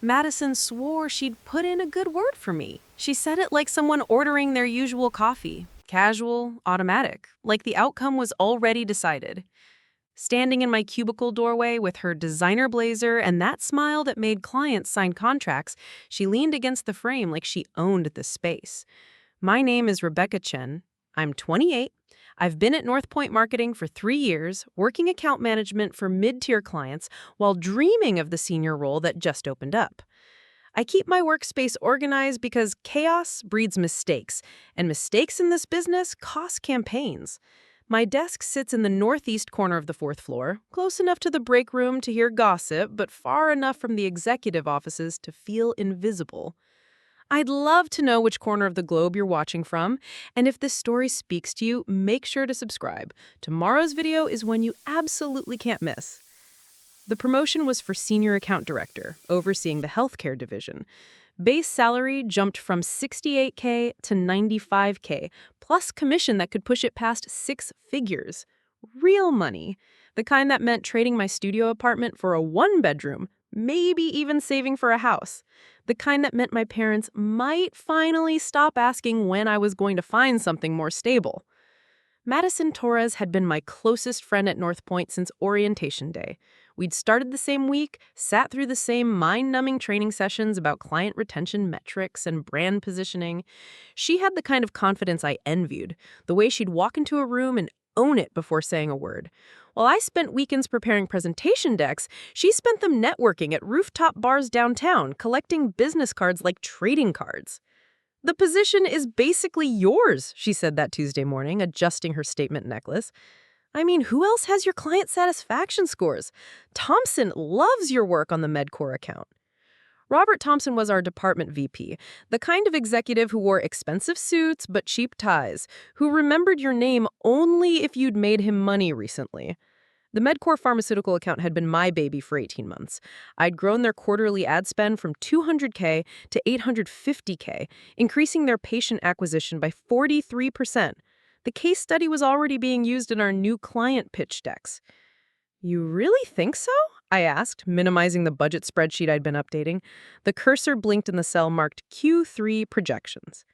Madison swore she'd put in a good word for me. She said it like someone ordering their usual coffee. Casual, automatic, like the outcome was already decided. Standing in my cubicle doorway with her designer blazer and that smile that made clients sign contracts, she leaned against the frame like she owned the space. My name is Rebecca Chen. I'm 28. I've been at North Point Marketing for 3 years, working account management for mid-tier clients while dreaming of the senior role that just opened up. I keep my workspace organized because chaos breeds mistakes, and mistakes in this business cost campaigns. My desk sits in the northeast corner of the fourth floor, close enough to the break room to hear gossip, but far enough from the executive offices to feel invisible. I'd love to know which corner of the globe you're watching from, and if this story speaks to you, make sure to subscribe. Tomorrow's video is one you absolutely can't miss. The promotion was for Senior Account Director, overseeing the healthcare division. Base salary jumped from $68K to $95K, plus commission that could push it past 6 figures. Real money. The kind that meant trading my studio apartment for a 1-bedroom, maybe even saving for a house. The kind that meant my parents might finally stop asking when I was going to find something more stable. Madison Torres had been my closest friend at North Point since orientation day. We'd started the same week, sat through the same mind-numbing training sessions about client retention metrics and brand positioning. She had the kind of confidence I envied, the way she'd walk into a room and own it before saying a word. While I spent weekends preparing presentation decks, she spent them networking at rooftop bars downtown, collecting business cards like trading cards. "The position is basically yours," she said that Tuesday morning, adjusting her statement necklace. "I mean, who else has your client satisfaction scores? Thompson loves your work on the Medcore account." Robert Thompson was our department VP, the kind of executive who wore expensive suits but cheap ties, who remembered your name only if you'd made him money recently. The Medcore pharmaceutical account had been my baby for 18 months. I'd grown their quarterly ad spend from $200K to $850K, increasing their patient acquisition by 43%. The case study was already being used in our new client pitch decks. "You really think so?" I asked, minimizing the budget spreadsheet I'd been updating. The cursor blinked in the cell marked Q3 projections.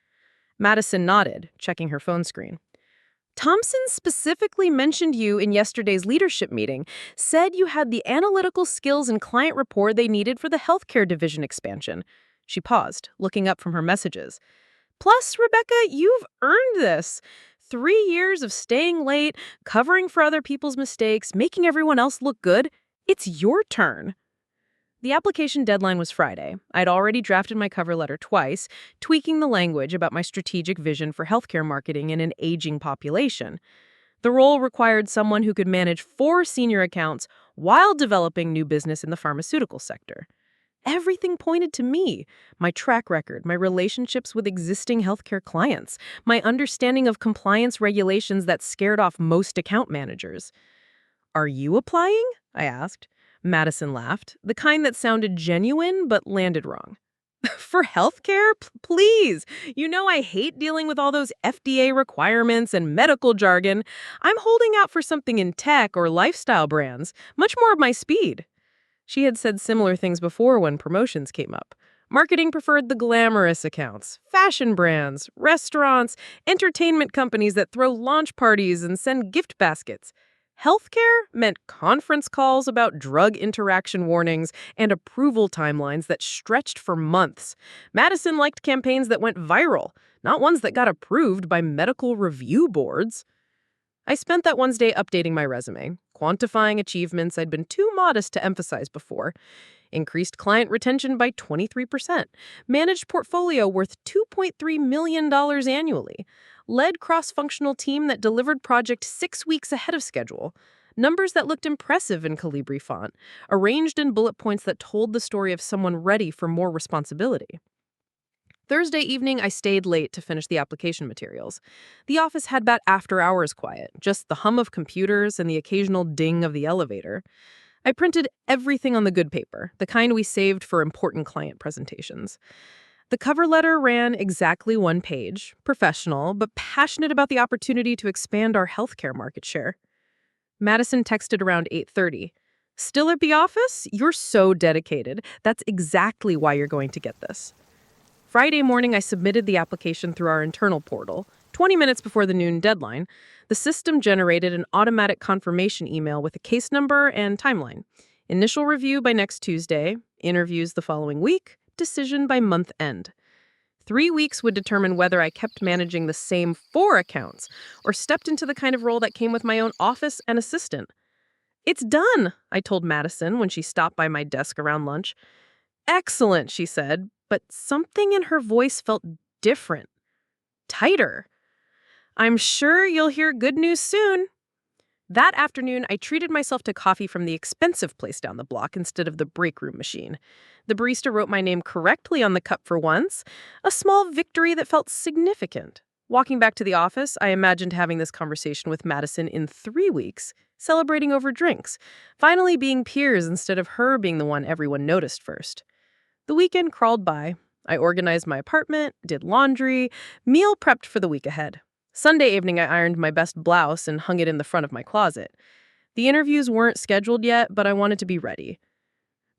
Madison nodded, checking her phone screen. "Thompson specifically mentioned you in yesterday's leadership meeting, said you had the analytical skills and client rapport they needed for the healthcare division expansion." She paused, looking up from her messages. "Plus, Rebecca, you've earned this. 3 years of staying late, covering for other people's mistakes, making everyone else look good. It's your turn." The application deadline was Friday. I'd already drafted my cover letter twice, tweaking the language about my strategic vision for healthcare marketing in an aging population. The role required someone who could manage 4 senior accounts while developing new business in the pharmaceutical sector. Everything pointed to me: my track record, my relationships with existing healthcare clients, my understanding of compliance regulations that scared off most account managers. "Are you applying?" I asked. Madison laughed, the kind that sounded genuine but landed wrong. "For healthcare? Please. You know I hate dealing with all those FDA requirements and medical jargon. I'm holding out for something in tech or lifestyle brands, much more of my speed." She had said similar things before when promotions came up. Marketing preferred the glamorous accounts, fashion brands, restaurants, entertainment companies that throw launch parties and send gift baskets. Healthcare meant conference calls about drug interaction warnings and approval timelines that stretched for months. Madison liked campaigns that went viral, not ones that got approved by medical review boards. I spent that Wednesday updating my resume, quantifying achievements I'd been too modest to emphasize before. Increased client retention by 23%, managed portfolio worth $2.3 million annually, led cross-functional team that delivered project 6 weeks ahead of schedule, numbers that looked impressive in Calibri font, arranged in bullet points that told the story of someone ready for more responsibility. Thursday evening, I stayed late to finish the application materials. The office had that after-hours quiet, just the hum of computers and the occasional ding of the elevator. I printed everything on the good paper, the kind we saved for important client presentations. The cover letter ran exactly 1 page, professional, but passionate about the opportunity to expand our healthcare market share. Madison texted around 8:30. Still at the office? You're so dedicated. That's exactly why you're going to get this. Friday morning, I submitted the application through our internal portal. 20 minutes before the noon deadline, the system generated an automatic confirmation email with a case number and timeline. Initial review by next Tuesday, interviews the following week, decision by month end. 3 weeks would determine whether I kept managing the same 4 accounts or stepped into the kind of role that came with my own office and assistant. "It's done," I told Madison when she stopped by my desk around lunch. "Excellent," she said, but something in her voice felt different, tighter. "I'm sure you'll hear good news soon." That afternoon, I treated myself to coffee from the expensive place down the block instead of the break room machine. The barista wrote my name correctly on the cup for once, a small victory that felt significant. Walking back to the office, I imagined having this conversation with Madison in 3 weeks, celebrating over drinks, finally being peers instead of her being the one everyone noticed first. The weekend crawled by. I organized my apartment, did laundry, meal prepped for the week ahead. Sunday evening, I ironed my best blouse and hung it in the front of my closet. The interviews weren't scheduled yet, but I wanted to be ready.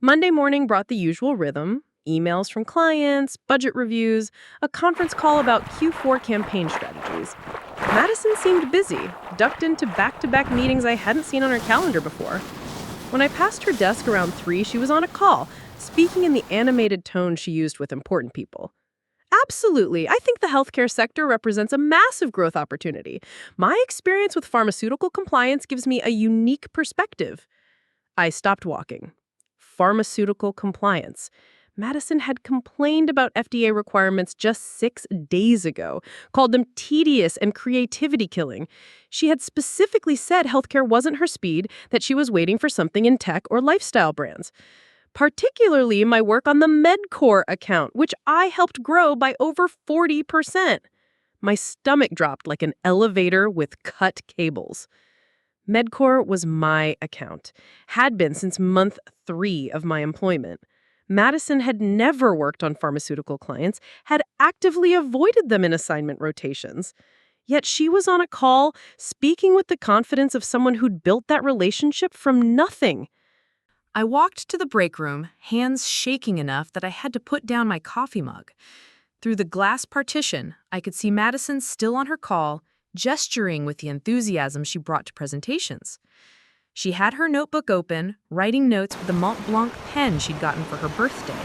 Monday morning brought the usual rhythm: emails from clients, budget reviews, a conference call about Q4 campaign strategies. Madison seemed busy, ducked into back-to-back meetings I hadn't seen on her calendar before. When I passed her desk around 3, she was on a call, speaking in the animated tone she used with important people. "Absolutely. I think the healthcare sector represents a massive growth opportunity. My experience with pharmaceutical compliance gives me a unique perspective." I stopped walking. Pharmaceutical compliance. Madison had complained about FDA requirements just 6 days ago, called them tedious and creativity killing. She had specifically said healthcare wasn't her speed, that she was waiting for something in tech or lifestyle brands. Particularly my work on the MedCore account, which I helped grow by over 40%. My stomach dropped like an elevator with cut cables. MedCore was my account, had been since month 3 of my employment. Madison had never worked on pharmaceutical clients, had actively avoided them in assignment rotations. Yet she was on a call, speaking with the confidence of someone who'd built that relationship from nothing. I walked to the break room, hands shaking enough that I had to put down my coffee mug. Through the glass partition, I could see Madison still on her call, gesturing with the enthusiasm she brought to presentations. She had her notebook open, writing notes with the Mont Blanc pen she'd gotten for her birthday.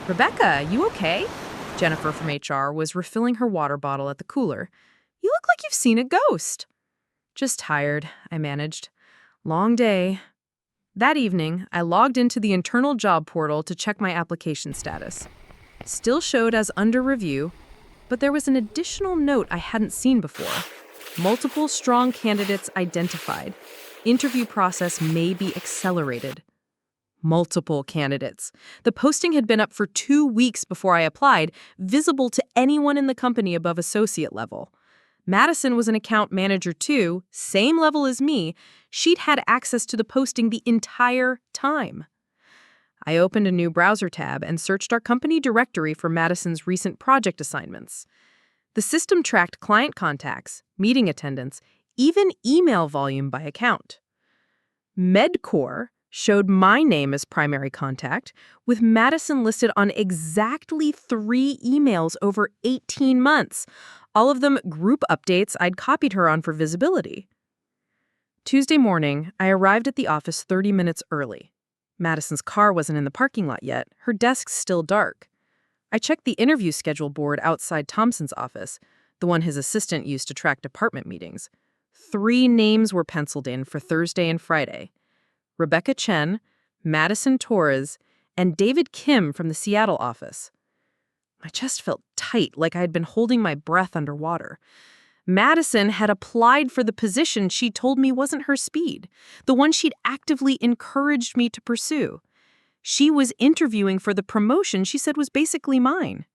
"Rebecca, you okay?" Jennifer from HR was refilling her water bottle at the cooler. "You look like you've seen a ghost." "Just tired," I managed. "Long day." That evening, I logged into the internal job portal to check my application status. Still showed as under review, but there was an additional note I hadn't seen before. Multiple strong candidates identified. Interview process may be accelerated. Multiple candidates. The posting had been up for 2 weeks before I applied, visible to anyone in the company above associate level. Madison was an account manager too, same level as me. She'd had access to the posting the entire time. I opened a new browser tab and searched our company directory for Madison's recent project assignments. The system tracked client contacts, meeting attendance, even email volume by account. MedCore showed my name as primary contact, with Madison listed on exactly 3 emails over 18 months, all of them group updates I'd copied her on for visibility. Tuesday morning, I arrived at the office 30 minutes early. Madison's car wasn't in the parking lot yet, her desk's still dark. I checked the interview schedule board outside Thompson's office, the one his assistant used to track department meetings. 3 names were penciled in for Thursday and Friday: Rebecca Chen, Madison Torres, and David Kim from the Seattle office. My chest felt tight, like I had been holding my breath underwater. Madison had applied for the position she told me wasn't her speed, the one she'd actively encouraged me to pursue. She was interviewing for the promotion she said was basically mine.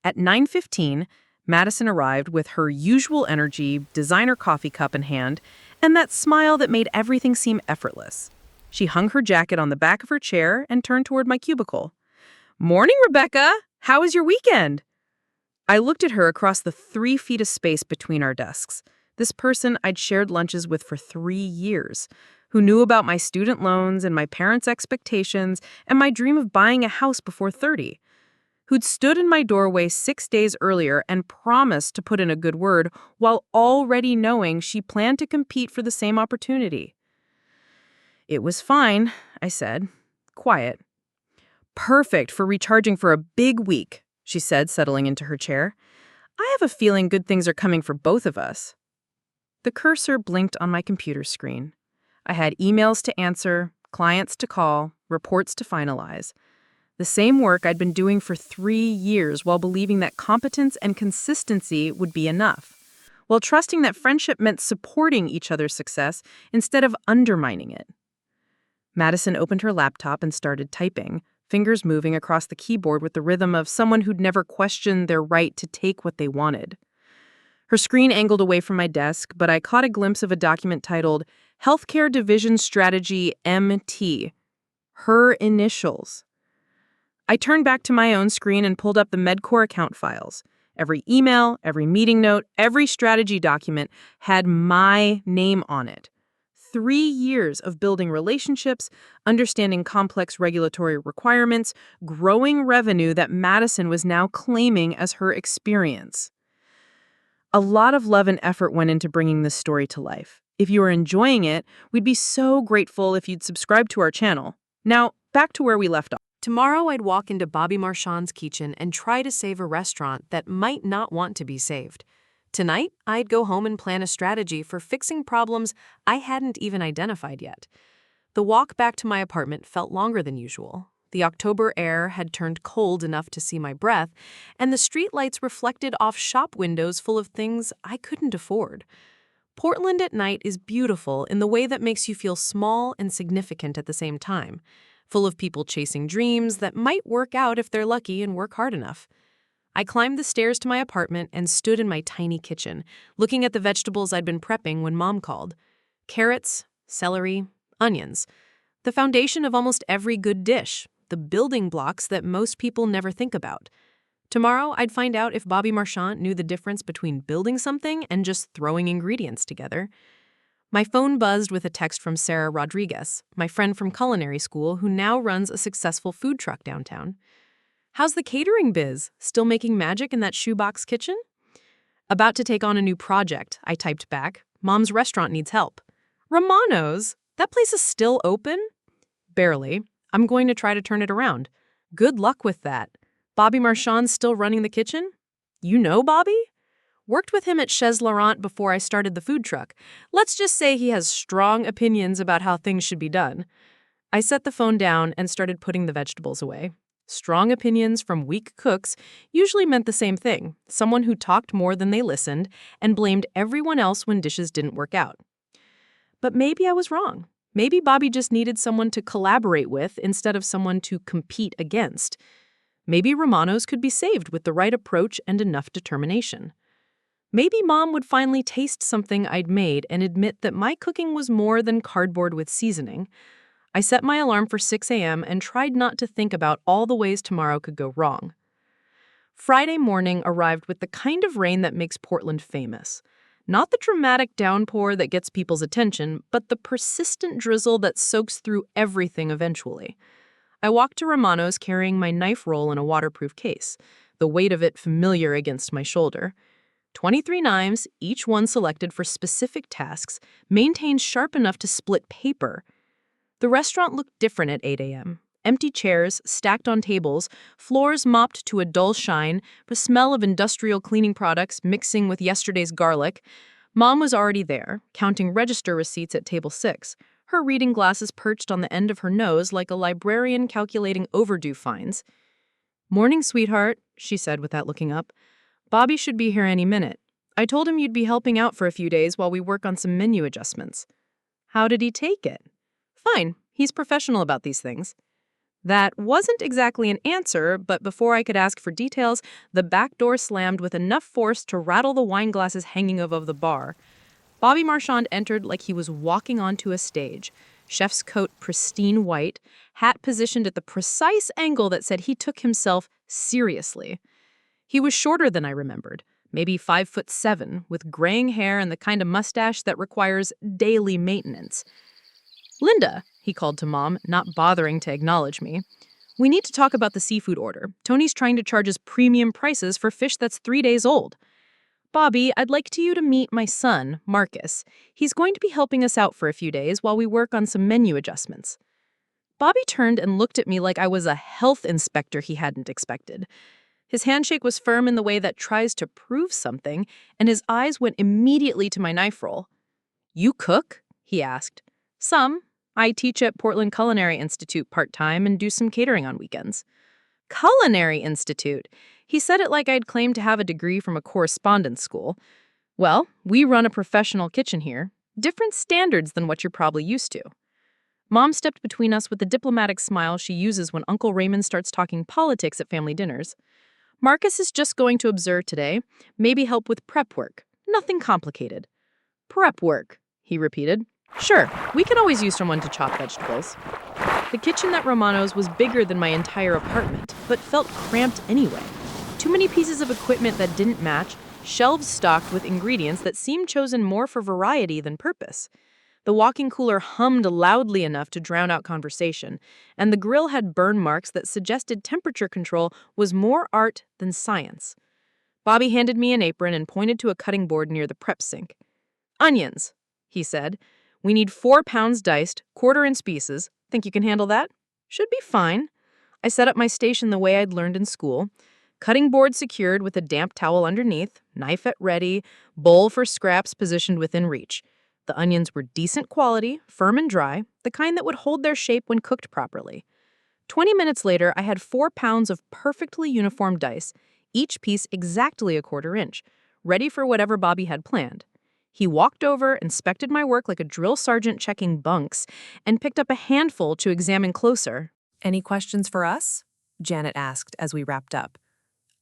At 9:15, Madison arrived with her usual energy, designer coffee cup in hand, and that smile that made everything seem effortless. She hung her jacket on the back of her chair and turned toward my cubicle. "Morning, Rebecca! How was your weekend?" I looked at her across the 3 feet of space between our desks. This person I'd shared lunches with for 3 years. who knew about my student loans and my parents' expectations and my dream of buying a house before 30, who'd stood in my doorway 6 days earlier and promised to put in a good word while already knowing she planned to compete for the same opportunity. "It was fine," I said, quiet. "Perfect for recharging for a big week," she said, settling into her chair. "I have a feeling good things are coming for both of us." The cursor blinked on my computer screen. I had emails to answer, clients to call, reports to finalize. The same work I'd been doing for 3 years while believing that competence and consistency would be enough, while trusting that friendship meant supporting each other's success instead of undermining it. Madison opened her laptop and started typing, fingers moving across the keyboard with the rhythm of someone who'd never questioned their right to take what they wanted. Her screen angled away from my desk, but I caught a glimpse of a document titled Healthcare Division Strategy MT. Her initials. I turned back to my own screen and pulled up the MedCore account files. Every email, every meeting note, every strategy document had my name on it. 3 years of building relationships, understanding complex regulatory requirements, growing revenue that Madison was now claiming as her experience. A lot of love and effort went into bringing this story to life. If you are enjoying it, we'd be so grateful if you'd subscribe to our channel. Now, back to where we left off. Tomorrow, I'd walk into Bobby Marchand's kitchen and try to save a restaurant that might not want to be saved. Tonight, I'd go home and plan a strategy for fixing problems I hadn't even identified yet. The walk back to my apartment felt longer than usual. The October air had turned cold enough to see my breath, and the streetlights reflected off shop windows full of things I couldn't afford. Portland at night is beautiful in the way that makes you feel small and significant at the same time, full of people chasing dreams that might work out if they're lucky and work hard enough. I climbed the stairs to my apartment and stood in my tiny kitchen, looking at the vegetables I'd been prepping when Mom called. Carrots, celery, onions. The foundation of almost every good dish, the building blocks that most people never think about. Tomorrow, I'd find out if Bobby Marchand knew the difference between building something and just throwing ingredients together. My phone buzzed with a text from Sarah Rodriguez, my friend from culinary school who now runs a successful food truck downtown. "How's the catering biz? Still making magic in that shoebox kitchen?" "About to take on a new project," I typed back. "Mom's restaurant needs help." "Romano's? That place is still open?" "Barely. I'm going to try to turn it around." "Good luck with that. Bobby Marchand's still running the kitchen?" "You know Bobby?" "Worked with him at Chez Laurent before I started the food truck. Let's just say he has strong opinions about how things should be done." I set the phone down and started putting the vegetables away. Strong opinions from weak cooks usually meant the same thing, someone who talked more than they listened and blamed everyone else when dishes didn't work out. But maybe I was wrong. Maybe Bobby just needed someone to collaborate with instead of someone to compete against. Maybe Romano's could be saved with the right approach and enough determination. Maybe Mom would finally taste something I'd made and admit that my cooking was more than cardboard with seasoning. I set my alarm for 6 a.m. and tried not to think about all the ways tomorrow could go wrong. Friday morning arrived with the kind of rain that makes Portland famous. Not the dramatic downpour that gets people's attention, but the persistent drizzle that soaks through everything eventually. I walked to Romano's carrying my knife roll in a waterproof case, the weight of it familiar against my shoulder. 23 knives, each one selected for specific tasks, maintained sharp enough to split paper. The restaurant looked different at 8 a.m. Empty chairs, stacked on tables, floors mopped to a dull shine, the smell of industrial cleaning products mixing with yesterday's garlic. Mom was already there, counting register receipts at table 6, her reading glasses perched on the end of her nose like a librarian calculating overdue fines. "Morning, sweetheart," she said without looking up. "Bobby should be here any minute. I told him you'd be helping out for a few days while we work on some menu adjustments." "How did he take it?" "Fine. He's professional about these things." That wasn't exactly an answer, but before I could ask for details, the back door slammed with enough force to rattle the wine glasses hanging above the bar. Bobby Marchand entered like he was walking onto a stage. Chef's coat pristine white, hat positioned at the precise angle that said he took himself seriously. He was shorter than I remembered, maybe 5'7", with graying hair and the kind of mustache that requires daily maintenance. Linda, he called to Mom, not bothering to acknowledge me. We need to talk about the seafood order. Tony's trying to charge us premium prices for fish that's 3 days old. Bobby, I'd like you to meet my son, Marcus. He's going to be helping us out for a few days while we work on some menu adjustments. Bobby turned and looked at me like I was a health inspector he hadn't expected. His handshake was firm in the way that tries to prove something, and his eyes went immediately to my knife roll. You cook? He asked. Some. I teach at Portland Culinary Institute part-time and do some catering on weekends. Culinary Institute? He said it like I'd claimed to have a degree from a correspondence school. Well, we run a professional kitchen here. Different standards than what you're probably used to. Mom stepped between us with the diplomatic smile she uses when Uncle Raymond starts talking politics at family dinners. Marcus is just going to observe today, maybe help with prep work. Nothing complicated. Prep work, he repeated. Sure, we can always use someone to chop vegetables. The kitchen at Romano's was bigger than my entire apartment, but felt cramped anyway. Too many pieces of equipment that didn't match, shelves stocked with ingredients that seemed chosen more for variety than purpose. The walk-in cooler hummed loudly enough to drown out conversation, and the grill had burn marks that suggested temperature control was more art than science. Bobby handed me an apron and pointed to a cutting board near the prep sink. Onions, he said. We need 4 pounds diced, quarter-inch pieces. Think you can handle that? Should be fine. I set up my station the way I'd learned in school. Cutting board secured with a damp towel underneath, knife at ready, bowl for scraps positioned within reach. The onions were decent quality, firm and dry, the kind that would hold their shape when cooked properly. 20 minutes later, I had 4 pounds of perfectly uniform dice, each piece exactly a quarter-inch, ready for whatever Bobby had planned. He walked over, inspected my work like a drill sergeant checking bunks, and picked up a handful to examine closer. Any questions for us? Janet asked as we wrapped up.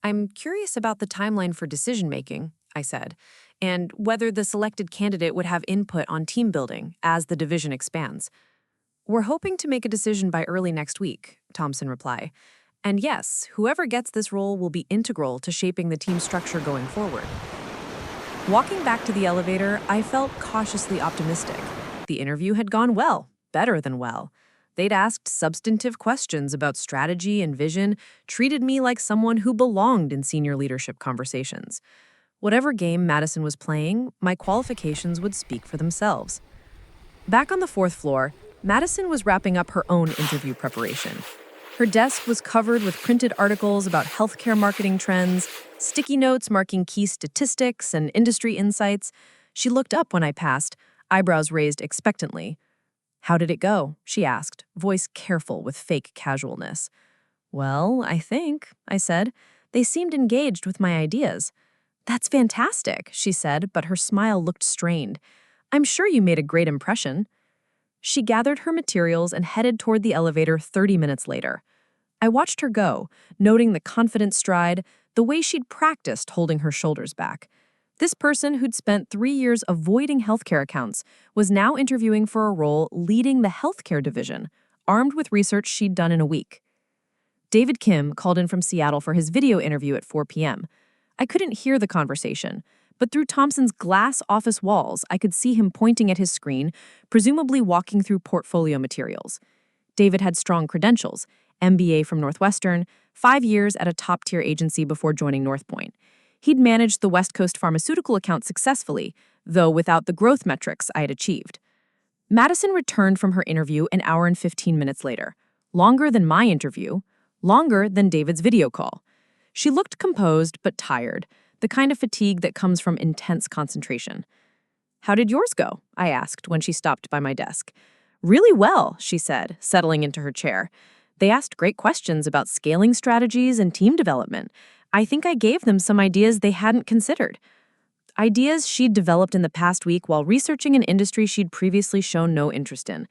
I'm curious about the timeline for decision-making, I said, and whether the selected candidate would have input on team building as the division expands. We're hoping to make a decision by early next week, Thompson replied. And yes, whoever gets this role will be integral to shaping the team structure going forward. Walking back to the elevator, I felt cautiously optimistic. The interview had gone well, better than well. They'd asked substantive questions about strategy and vision, treated me like someone who belonged in senior leadership conversations. Whatever game Madison was playing, my qualifications would speak for themselves. Back on the 4th floor, Madison was wrapping up her own interview preparation. Her desk was covered with printed articles about healthcare marketing trends, sticky notes marking key statistics and industry insights. She looked up when I passed, eyebrows raised expectantly. How did it go? She asked, voice careful with fake casualness. Well, I think, I said. They seemed engaged with my ideas. That's fantastic, she said, but her smile looked strained. I'm sure you made a great impression. She gathered her materials and headed toward the elevator 30 minutes later. I watched her go, noting the confident stride, the way she'd practiced holding her shoulders back. This person who'd spent 3 years avoiding healthcare accounts was now interviewing for a role leading the healthcare division, armed with research she'd done in a week. David Kim called in from Seattle for his video interview at 4 p.m. I couldn't hear the conversation, but through Thompson's glass office walls, I could see him pointing at his screen, presumably walking through portfolio materials. David had strong credentials, MBA from Northwestern, 5 years at a top-tier agency before joining Northpoint. He'd managed the West Coast pharmaceutical account successfully, though without the growth metrics I had achieved. Madison returned from her interview an hour and 15 minutes later, longer than my interview, longer than David's video call. She looked composed but tired, the kind of fatigue that comes from intense concentration. How did yours go? I asked when she stopped by my desk. Really well, she said, settling into her chair. They asked great questions about scaling strategies and team development. I think I gave them some ideas they hadn't considered. Ideas she'd developed in the past week while researching an industry she'd previously shown no interest in.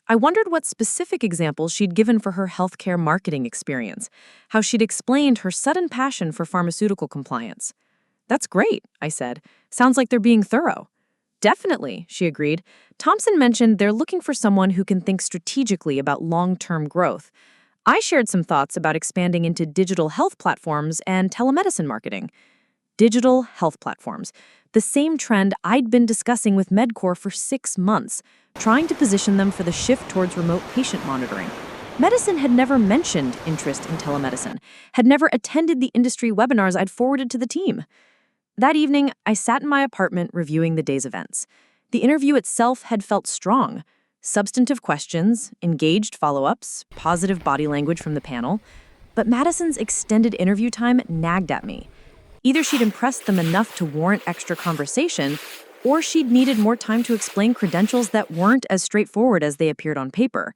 I wondered what specific examples she'd given for her healthcare marketing experience, how she'd explained her sudden passion for pharmaceutical compliance. That's great, I said. Sounds like they're being thorough. Definitely, she agreed. Thompson mentioned they're looking for someone who can think strategically about long-term growth. I shared some thoughts about expanding into digital health platforms and telemedicine marketing. Digital health platforms. the same trend I'd been discussing with Medcore for 6 months, trying to position them for the shift towards remote patient monitoring. Medicine had never mentioned interest in telemedicine, had never attended the industry webinars I'd forwarded to the team. That evening, I sat in my apartment reviewing the day's events. The interview itself had felt strong. Substantive questions, engaged follow-ups, positive body language from the panel. But Madison's extended interview time nagged at me. Either she'd impressed them enough to warrant extra conversation, or she'd needed more time to explain credentials that weren't as straightforward as they appeared on paper.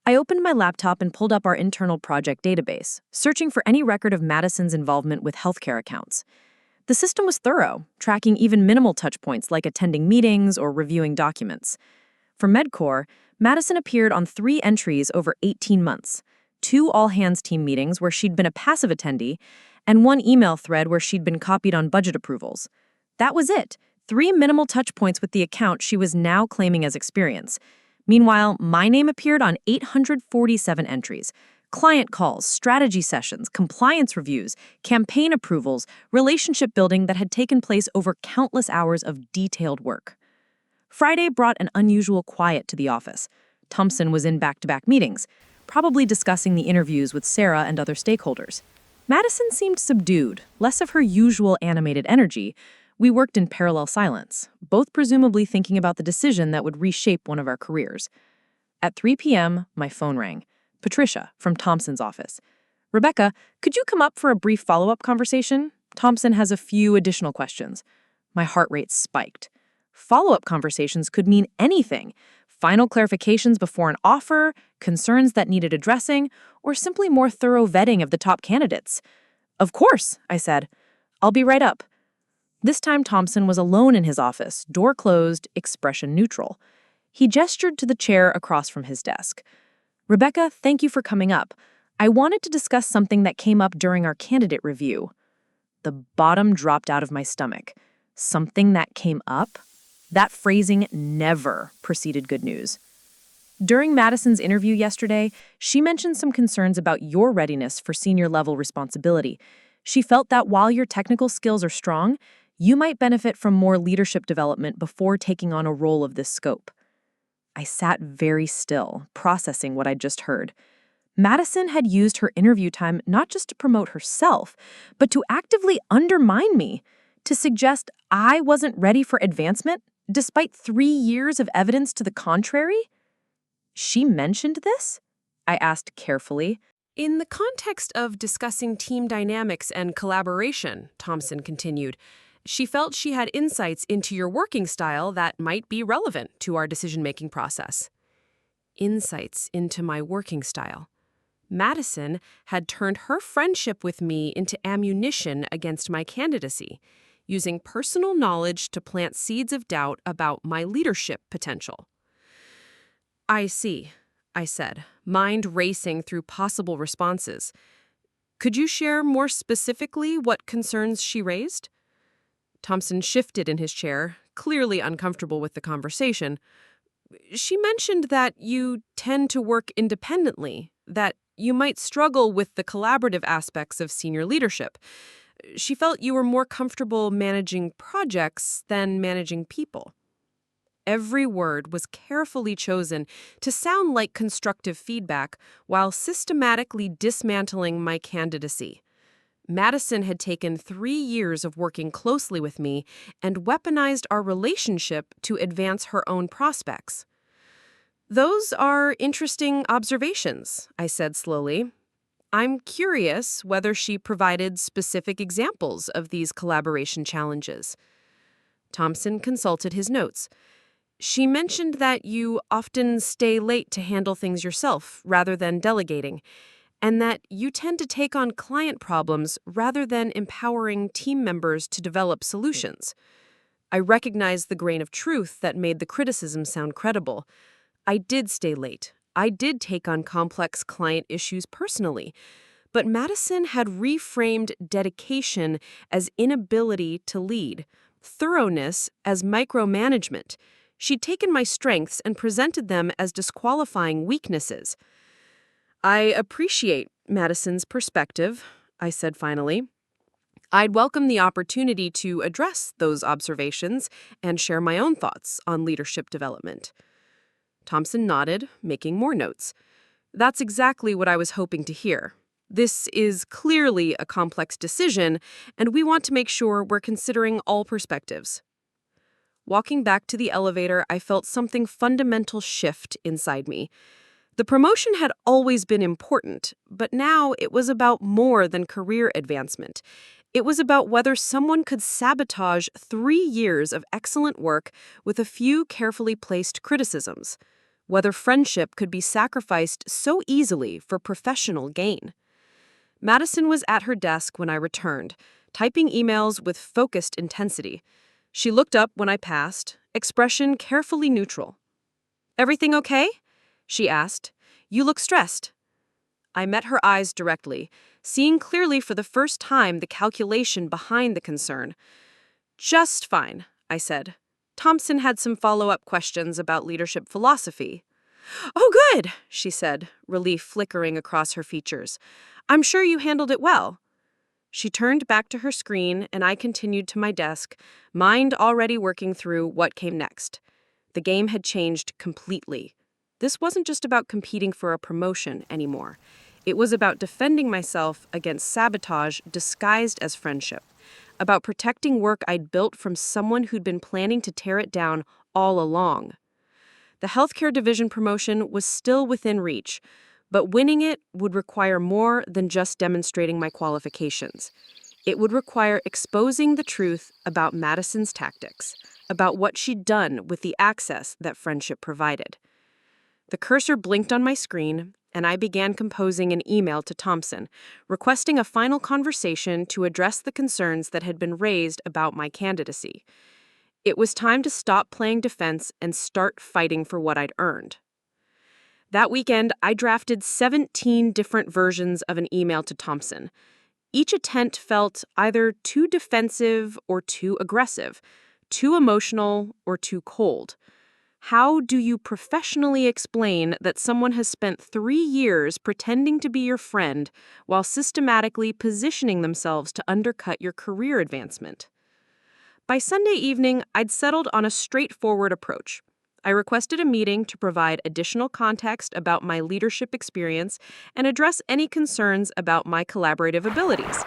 I opened my laptop and pulled up our internal project database, searching for any record of Madison's involvement with healthcare accounts. The system was thorough, tracking even minimal touchpoints like attending meetings or reviewing documents. For Medcore, Madison appeared on 3 entries over 18 months, 2 all-hands team meetings where she'd been a passive attendee, and 1 email thread where she'd been copied on budget approvals. That was it, 3 minimal touchpoints with the account she was now claiming as experience. Meanwhile, my name appeared on 847 entries. Client calls, strategy sessions, compliance reviews, campaign approvals, relationship building that had taken place over countless hours of detailed work. Friday brought an unusual quiet to the office. Thompson was in back-to-back meetings, probably discussing the interviews with Sarah and other stakeholders. Madison seemed subdued, less of her usual animated energy. We worked in parallel silence, both presumably thinking about the decision that would reshape one of our careers. At 3 p.m., my phone rang. Patricia, from Thompson's office. "Rebecca, could you come up for a brief follow-up conversation? Thompson has a few additional questions." My heart rate spiked. Follow-up conversations could mean anything. Final clarifications before an offer, concerns that needed addressing, or simply more thorough vetting of the top candidates. "Of course," I said. "I'll be right up." This time Thompson was alone in his office, door closed, expression neutral. He gestured to the chair across from his desk. "Rebecca, thank you for coming up. I wanted to discuss something that came up during our candidate review." The bottom dropped out of my stomach. Something that came up? That phrasing never preceded good news. During Madison's interview yesterday, she mentioned some concerns about your readiness for senior-level responsibility. She felt that while your technical skills are strong, you might benefit from more leadership development before taking on a role of this scope. I sat very still, processing what I'd just heard. Madison had used her interview time not just to promote herself, but to actively undermine me, to suggest I wasn't ready for advancement, despite 3 years of evidence to the contrary. "She mentioned this?" I asked carefully. In the context of discussing team dynamics and collaboration, Thompson continued, she felt she had insights into your working style that might be relevant to our decision-making process. Insights into my working style. Madison had turned her friendship with me into ammunition against my candidacy, using personal knowledge to plant seeds of doubt about my leadership potential. "I see," I said, mind racing through possible responses. "Could you share more specifically what concerns she raised?" Thompson shifted in his chair, clearly uncomfortable with the conversation. "She mentioned that you tend to work independently, that you might struggle with the collaborative aspects of senior leadership. She felt you were more comfortable managing projects than managing people." Every word was carefully chosen to sound like constructive feedback while systematically dismantling my candidacy. Madison had taken 3 years of working closely with me and weaponized our relationship to advance her own prospects. "Those are interesting observations," I said slowly. "I'm curious whether she provided specific examples of these collaboration challenges." Thompson consulted his notes. "She mentioned that you often stay late to handle things yourself rather than delegating, and that you tend to take on client problems rather than empowering team members to develop solutions." I recognized the grain of truth that made the criticism sound credible. I did stay late. I did take on complex client issues personally. But Madison had reframed dedication as inability to lead, thoroughness as micromanagement. She'd taken my strengths and presented them as disqualifying weaknesses. "I appreciate Madison's perspective," I said finally. I'd welcome the opportunity to address those observations and share my own thoughts on leadership development. Thompson nodded, making more notes. That's exactly what I was hoping to hear. This is clearly a complex decision, and we want to make sure we're considering all perspectives. Walking back to the elevator, I felt something fundamental shift inside me. The promotion had always been important, but now it was about more than career advancement. It was about whether someone could sabotage 3 years of excellent work with a few carefully placed criticisms, whether friendship could be sacrificed so easily for professional gain. Madison was at her desk when I returned, typing emails with focused intensity. She looked up when I passed, expression carefully neutral. "Everything okay?" she asked. "You look stressed." I met her eyes directly, seeing clearly for the first time the calculation behind the concern. "Just fine," I said. Thompson had some follow-up questions about leadership philosophy. "Oh, good," she said, relief flickering across her features. "I'm sure you handled it well." She turned back to her screen, and I continued to my desk, mind already working through what came next. The game had changed completely. This wasn't just about competing for a promotion anymore. It was about defending myself against sabotage disguised as friendship, about protecting work I'd built from someone who'd been planning to tear it down all along. The healthcare division promotion was still within reach, but winning it would require more than just demonstrating my qualifications. It would require exposing the truth about Madison's tactics, about what she'd done with the access that friendship provided. The cursor blinked on my screen, and I began composing an email to Thompson, requesting a final conversation to address the concerns that had been raised about my candidacy. It was time to stop playing defense and start fighting for what I'd earned. That weekend, I drafted 17 different versions of an email to Thompson. Each attempt felt either too defensive or too aggressive, too emotional or too cold. How do you professionally explain that someone has spent 3 years pretending to be your friend while systematically positioning themselves to undercut your career advancement? By Sunday evening, I'd settled on a straightforward approach. I requested a meeting to provide additional context about my leadership experience and address any concerns about my collaborative abilities.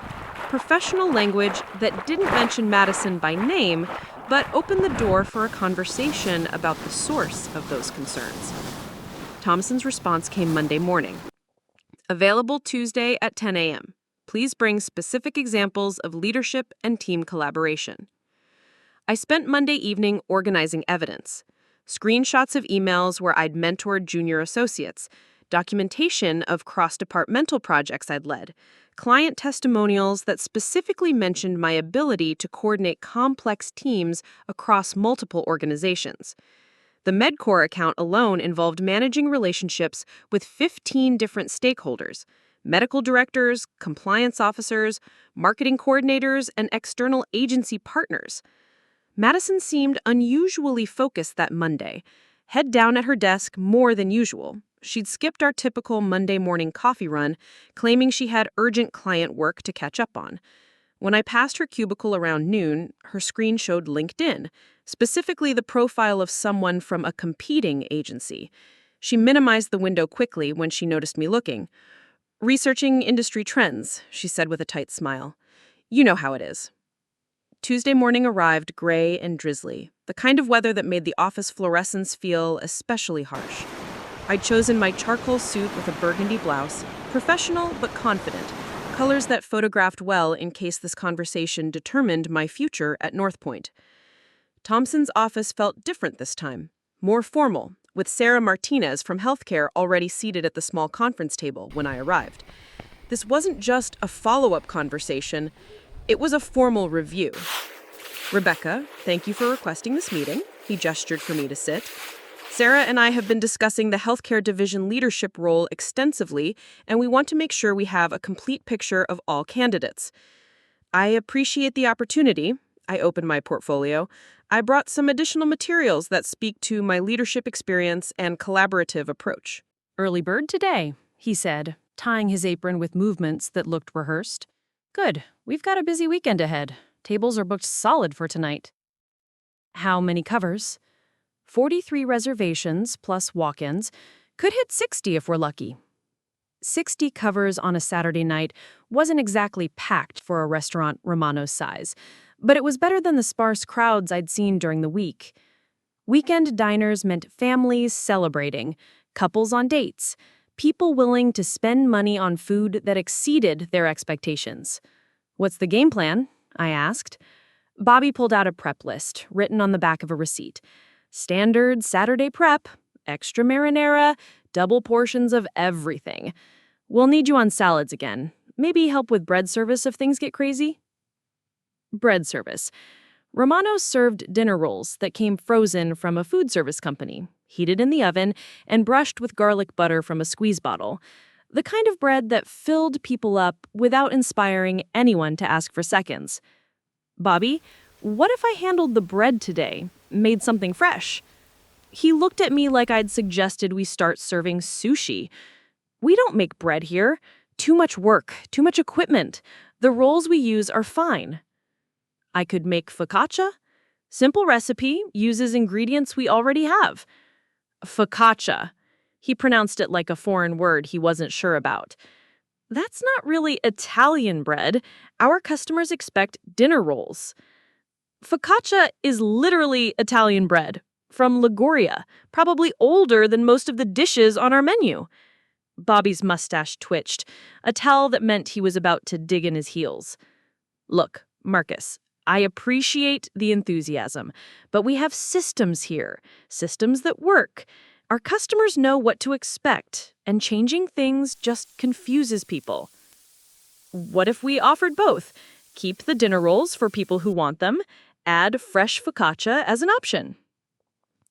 Professional language that didn't mention Madison by name, but opened the door for a conversation about the source of those concerns. Thompson's response came Monday morning. "Available Tuesday at 10 a.m. Please bring specific examples of leadership and team collaboration." I spent Monday evening organizing evidence. Screenshots of emails where I'd mentored junior associates, documentation of cross-departmental projects I'd led, client testimonials that specifically mentioned my ability to coordinate complex teams across multiple organizations. The MedCore account alone involved managing relationships with 15 different stakeholders: medical directors, compliance officers, marketing coordinators, and external agency partners. Madison seemed unusually focused that Monday, head down at her desk more than usual. She'd skipped our typical Monday morning coffee run, claiming she had urgent client work to catch up on. When I passed her cubicle around noon, her screen showed LinkedIn, specifically the profile of someone from a competing agency. She minimized the window quickly when she noticed me looking. "Researching industry trends," she said with a tight smile. "You know how it is." Tuesday morning arrived gray and drizzly, the kind of weather that made the office fluorescence feel especially harsh. I'd chosen my charcoal suit with a burgundy blouse, professional but confident, colors that photographed well in case this conversation determined my future at North Point. Thompson's office felt different this time, more formal, with Sarah Martinez from Healthcare already seated at the small conference table when I arrived. This wasn't just a follow-up conversation, it was a formal review. "Rebecca, thank you for requesting this meeting." He gestured for me to sit. "Sarah and I have been discussing the healthcare division leadership role extensively, and we want to make sure we have a complete picture of all candidates. I appreciate the opportunity." I opened my portfolio. "I brought some additional materials that speak to my leadership experience and collaborative approach." "Early bird today," he said, tying his apron with movements that looked rehearsed. Good. We've got a busy weekend ahead. Tables are booked solid for tonight. How many covers? 43 reservations plus walk-ins. Could hit 60 if we're lucky. 60 covers on a Saturday night wasn't exactly packed for a restaurant Romano's size, but it was better than the sparse crowds I'd seen during the week. Weekend diners meant families celebrating, couples on dates, people willing to spend money on food that exceeded their expectations. "What's the game plan?" I asked. Bobby pulled out a prep list, written on the back of a receipt. Standard Saturday prep, extra marinara, double portions of everything. We'll need you on salads again. Maybe help with bread service if things get crazy? Bread service. Romano served dinner rolls that came frozen from a food service company, heated in the oven, and brushed with garlic butter from a squeeze bottle. The kind of bread that filled people up without inspiring anyone to ask for seconds. "Bobby, what if I handled the bread today, made something fresh?" He looked at me like I'd suggested we start serving sushi. "We don't make bread here. Too much work, too much equipment. The rolls we use are fine." "I could make focaccia. Simple recipe, uses ingredients we already have." Focaccia. He pronounced it like a foreign word he wasn't sure about. "That's not really Italian bread. Our customers expect dinner rolls." Focaccia is literally Italian bread, from Liguria, probably older than most of the dishes on our menu. Bobby's mustache twitched, a tell that meant he was about to dig in his heels. "Look, Marcus, I appreciate the enthusiasm, but we have systems here, systems that work. Our customers know what to expect, and changing things just confuses people." "What if we offered both? Keep the dinner rolls for people who want them, add fresh focaccia as an option."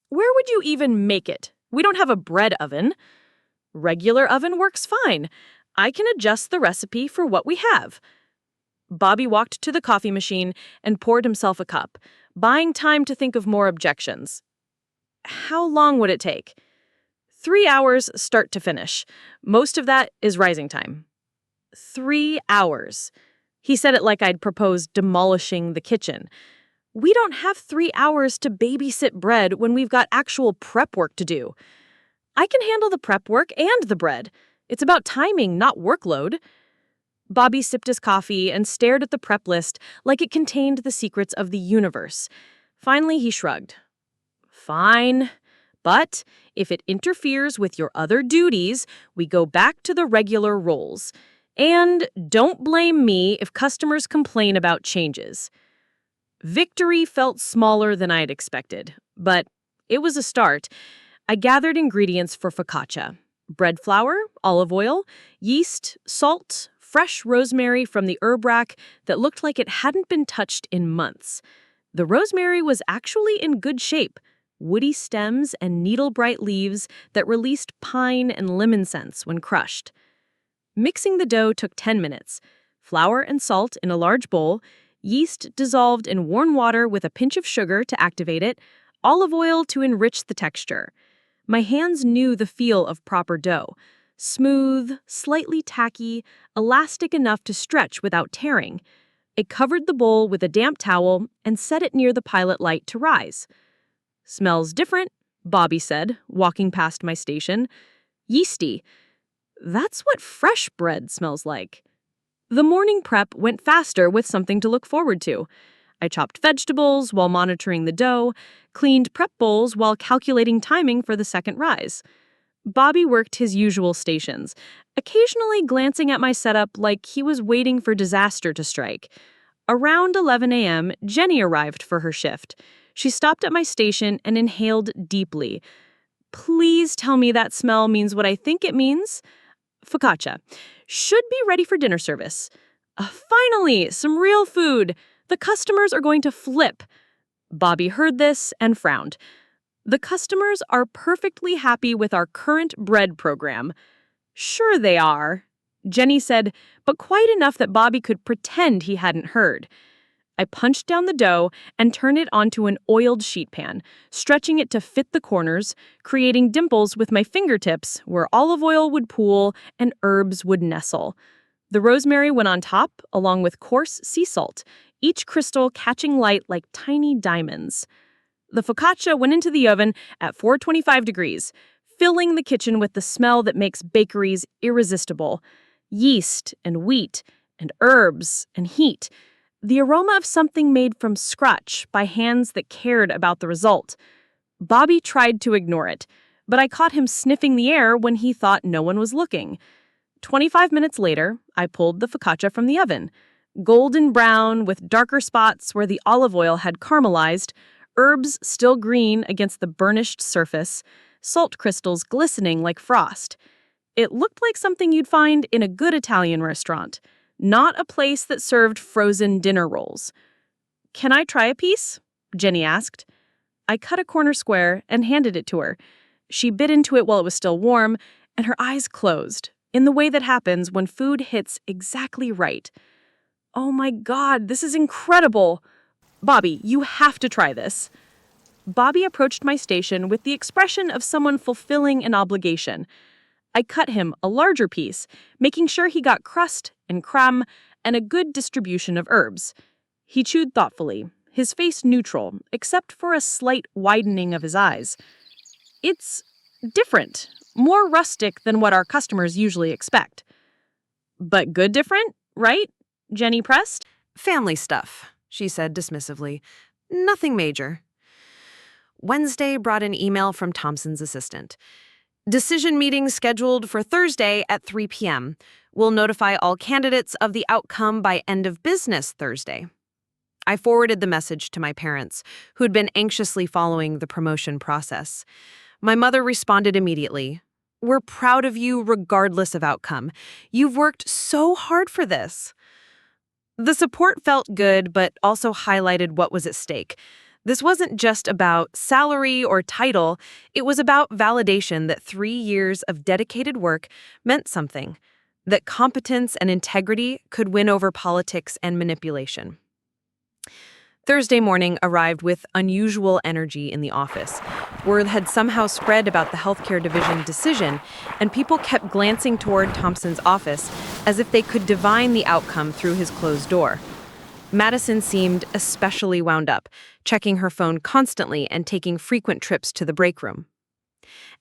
"Where would you even make it? We don't have a bread oven." "Regular oven works fine. I can adjust the recipe for what we have." Bobby walked to the coffee machine and poured himself a cup, buying time to think of more objections. "How long would it take?" 3 hours start to finish. Most of that is rising time." 3 hours. He said it like I'd proposed demolishing the kitchen. "We don't have 3 hours to babysit bread when we've got actual prep work to do." "I can handle the prep work and the bread. It's about timing, not workload." Bobby sipped his coffee and stared at the prep list like it contained the secrets of the universe. Finally, he shrugged. "Fine. But if it interferes with your other duties, we go back to the regular roles. And don't blame me if customers complain about changes." Victory felt smaller than I'd expected, but it was a start. I gathered ingredients for focaccia: bread flour, olive oil, yeast, salt, fresh rosemary from the herb rack that looked like it hadn't been touched in months. The rosemary was actually in good shape, woody stems and needle-bright leaves that released pine and lemon scents when crushed. Mixing the dough took 10 minutes. Flour and salt in a large bowl, yeast dissolved in warm water with a pinch of sugar to activate it, olive oil to enrich the texture. My hands knew the feel of proper dough. Smooth, slightly tacky, elastic enough to stretch without tearing. I covered the bowl with a damp towel and set it near the pilot light to rise. "Smells different," Bobby said, walking past my station. "Yeasty. That's what fresh bread smells like." The morning prep went faster with something to look forward to. I chopped vegetables while monitoring the dough, cleaned prep bowls while calculating timing for the second rise. Bobby worked his usual stations, occasionally glancing at my setup like he was waiting for disaster to strike. Around 11 a.m., Jenny arrived for her shift. She stopped at my station and inhaled deeply. "Please tell me that smell means what I think it means." "Focaccia. Should be ready for dinner service." Finally, some real food. The customers are going to flip." Bobby heard this and frowned. "The customers are perfectly happy with our current bread program." "Sure they are," Jenny said, but quite enough that Bobby could pretend he hadn't heard. I punched down the dough and turned it onto an oiled sheet pan, stretching it to fit the corners, creating dimples with my fingertips where olive oil would pool and herbs would nestle. The rosemary went on top, along with coarse sea salt, each crystal catching light like tiny diamonds. The focaccia went into the oven at 425 degrees, filling the kitchen with the smell that makes bakeries irresistible. Yeast and wheat and herbs and heat. The aroma of something made from scratch by hands that cared about the result. Bobby tried to ignore it, but I caught him sniffing the air when he thought no one was looking. 25 minutes later, I pulled the focaccia from the oven. Golden brown with darker spots where the olive oil had caramelized, herbs still green against the burnished surface, salt crystals glistening like frost. It looked like something you'd find in a good Italian restaurant, not a place that served frozen dinner rolls. "Can I try a piece?" Jenny asked. I cut a corner square and handed it to her. She bit into it while it was still warm, and her eyes closed, in the way that happens when food hits exactly right. "Oh my God, this is incredible! Bobby, you have to try this." Bobby approached my station with the expression of someone fulfilling an obligation. I cut him a larger piece, making sure he got crust and crumb and a good distribution of herbs. He chewed thoughtfully, his face neutral, except for a slight widening of his eyes. "It's different, more rustic than what our customers usually expect." "But good different, right?" Jenny pressed. Family stuff, she said dismissively. Nothing major. Wednesday brought an email from Thompson's assistant. Decision meeting scheduled for Thursday at 3 p.m. We'll notify all candidates of the outcome by end of business Thursday. I forwarded the message to my parents, who had been anxiously following the promotion process. My mother responded immediately. "We're proud of you regardless of outcome. You've worked so hard for this." The support felt good, but also highlighted what was at stake. This wasn't just about salary or title, it was about validation that 3 years of dedicated work meant something, that competence and integrity could win over politics and manipulation. Thursday morning arrived with unusual energy in the office. Word had somehow spread about the healthcare division decision, and people kept glancing toward Thompson's office as if they could divine the outcome through his closed door. Madison seemed especially wound up, checking her phone constantly and taking frequent trips to the break room.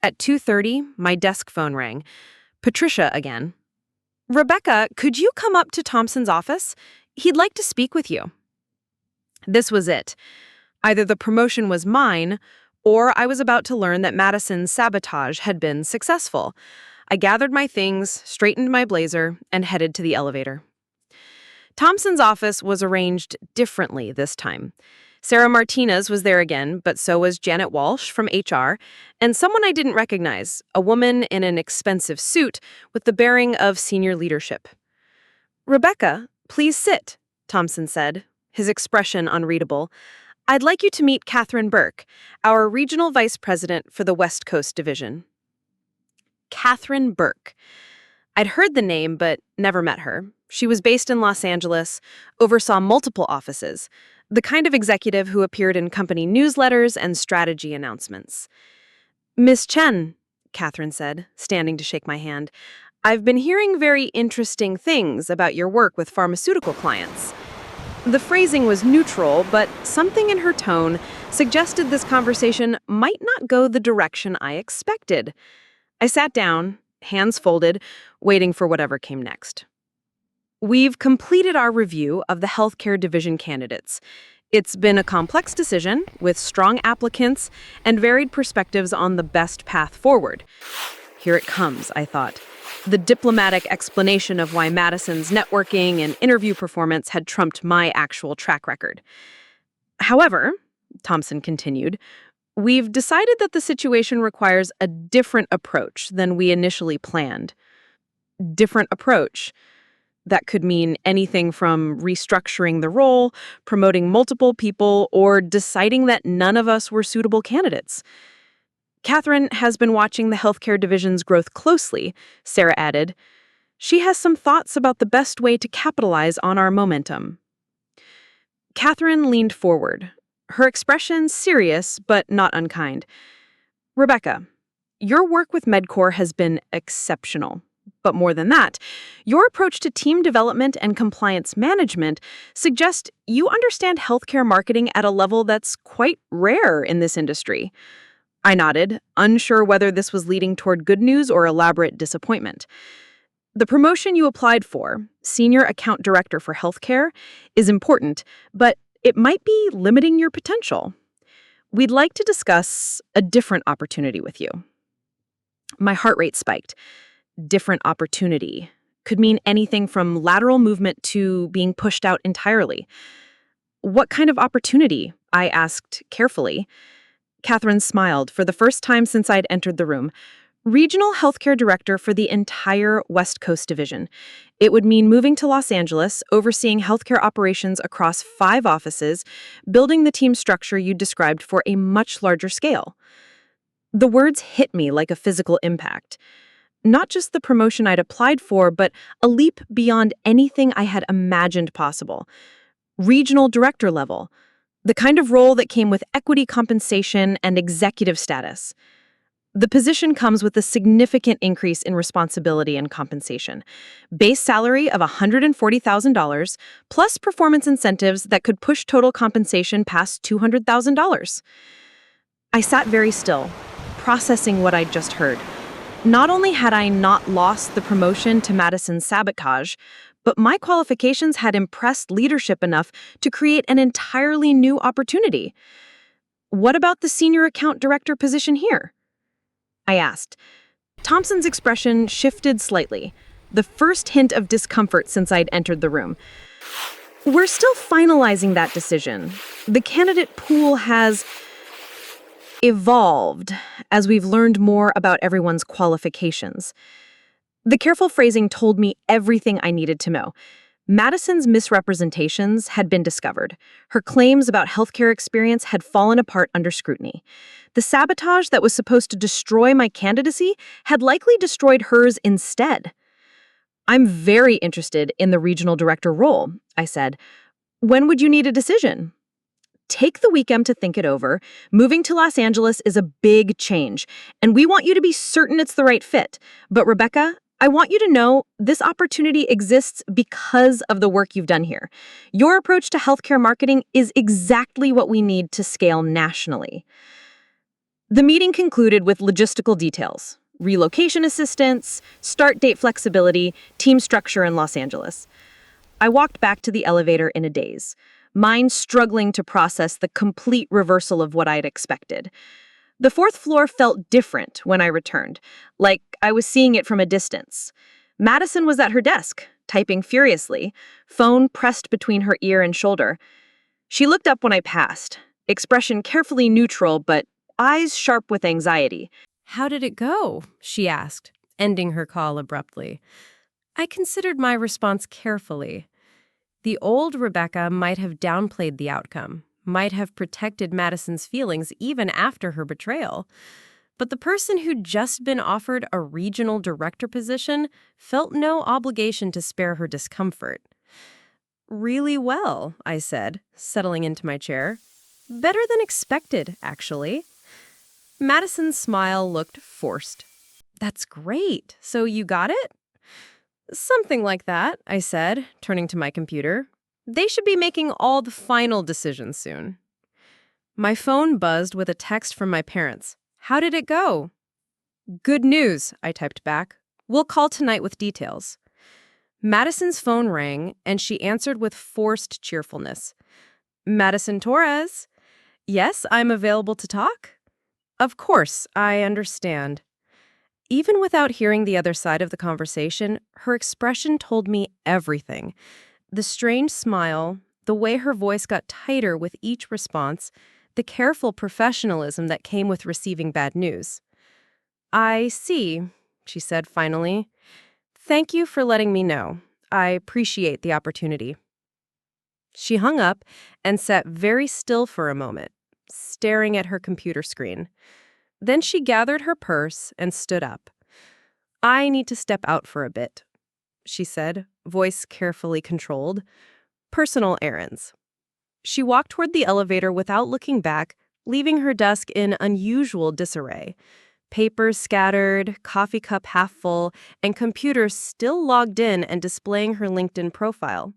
At 2:30, my desk phone rang. Patricia again. "Rebecca, could you come up to Thompson's office? He'd like to speak with you." This was it. Either the promotion was mine, or I was about to learn that Madison's sabotage had been successful. I gathered my things, straightened my blazer, and headed to the elevator. Thompson's office was arranged differently this time. Sarah Martinez was there again, but so was Janet Walsh from HR, and someone I didn't recognize, a woman in an expensive suit with the bearing of senior leadership. "Rebecca, please sit," Thompson said, his expression unreadable. "I'd like you to meet Catherine Burke, our regional vice president for the West Coast Division." Catherine Burke. I'd heard the name, but never met her. She was based in Los Angeles, oversaw multiple offices, the kind of executive who appeared in company newsletters and strategy announcements. "Miss Chen," Catherine said, standing to shake my hand, "I've been hearing very interesting things about your work with pharmaceutical clients." The phrasing was neutral, but something in her tone suggested this conversation might not go the direction I expected. I sat down, hands folded, waiting for whatever came next. "We've completed our review of the healthcare division candidates. It's been a complex decision with strong applicants and varied perspectives on the best path forward." Here it comes, I thought. The diplomatic explanation of why Madison's networking and interview performance had trumped my actual track record. "However," Thompson continued, "we've decided that the situation requires a different approach than we initially planned." Different approach. That could mean anything from restructuring the role, promoting multiple people, or deciding that none of us were suitable candidates. "Catherine has been watching the healthcare division's growth closely," Sarah added. "She has some thoughts about the best way to capitalize on our momentum." Catherine leaned forward, her expression serious but not unkind. "Rebecca, your work with MedCore has been exceptional. But more than that, your approach to team development and compliance management suggests you understand healthcare marketing at a level that's quite rare in this industry. I nodded, unsure whether this was leading toward good news or elaborate disappointment. The promotion you applied for, Senior Account Director for Healthcare, is important, but it might be limiting your potential. We'd like to discuss a different opportunity with you. My heart rate spiked. Different opportunity could mean anything from lateral movement to being pushed out entirely. What kind of opportunity? I asked carefully. Catherine smiled for the first time since I'd entered the room. Regional healthcare director for the entire West Coast division. It would mean moving to Los Angeles, overseeing healthcare operations across 5 offices, building the team structure you described for a much larger scale. The words hit me like a physical impact. Not just the promotion I'd applied for, but a leap beyond anything I had imagined possible. Regional director level. The kind of role that came with equity compensation and executive status. The position comes with a significant increase in responsibility and compensation. Base salary of $140,000, plus performance incentives that could push total compensation past $200,000. I sat very still, processing what I'd just heard. Not only had I not lost the promotion to Madison's sabotage, but my qualifications had impressed leadership enough to create an entirely new opportunity. What about the senior account director position here? I asked. Thompson's expression shifted slightly, the first hint of discomfort since I'd entered the room. We're still finalizing that decision. The candidate pool has evolved as we've learned more about everyone's qualifications. The careful phrasing told me everything I needed to know. Madison's misrepresentations had been discovered. Her claims about healthcare experience had fallen apart under scrutiny. The sabotage that was supposed to destroy my candidacy had likely destroyed hers instead. I'm very interested in the regional director role, I said. When would you need a decision? Take the weekend to think it over. Moving to Los Angeles is a big change, and we want you to be certain it's the right fit. But Rebecca, I want you to know this opportunity exists because of the work you've done here. Your approach to healthcare marketing is exactly what we need to scale nationally. The meeting concluded with logistical details: relocation assistance, start date flexibility, team structure in Los Angeles. I walked back to the elevator in a daze, mind struggling to process the complete reversal of what I'd expected. The 4th floor felt different when I returned, like I was seeing it from a distance. Madison was at her desk, typing furiously, phone pressed between her ear and shoulder. She looked up when I passed, expression carefully neutral but eyes sharp with anxiety. "How did it go?" she asked, ending her call abruptly. I considered my response carefully. The old Rebecca might have downplayed the outcome, might have protected Madison's feelings even after her betrayal. But the person who'd just been offered a regional director position felt no obligation to spare her discomfort. "Really well," I said, settling into my chair. "Better than expected, actually." Madison's smile looked forced. "That's great. So you got it?" "Something like that," I said, turning to my computer. "They should be making all the final decisions soon." My phone buzzed with a text from my parents. "How did it go?" "Good news," I typed back. "We'll call tonight with details." Madison's phone rang, and she answered with forced cheerfulness. "Madison Torres?" "Yes, I'm available to talk." "Of course, I understand." Even without hearing the other side of the conversation, her expression told me everything. The strange smile, the way her voice got tighter with each response, the careful professionalism that came with receiving bad news. "I see," she said finally. "Thank you for letting me know. I appreciate the opportunity." She hung up and sat very still for a moment, staring at her computer screen. Then she gathered her purse and stood up. "I need to step out for a bit," she said, voice carefully controlled. "Personal errands." She walked toward the elevator without looking back, leaving her desk in unusual disarray. Papers scattered, coffee cup half full, and computer still logged in and displaying her LinkedIn profile.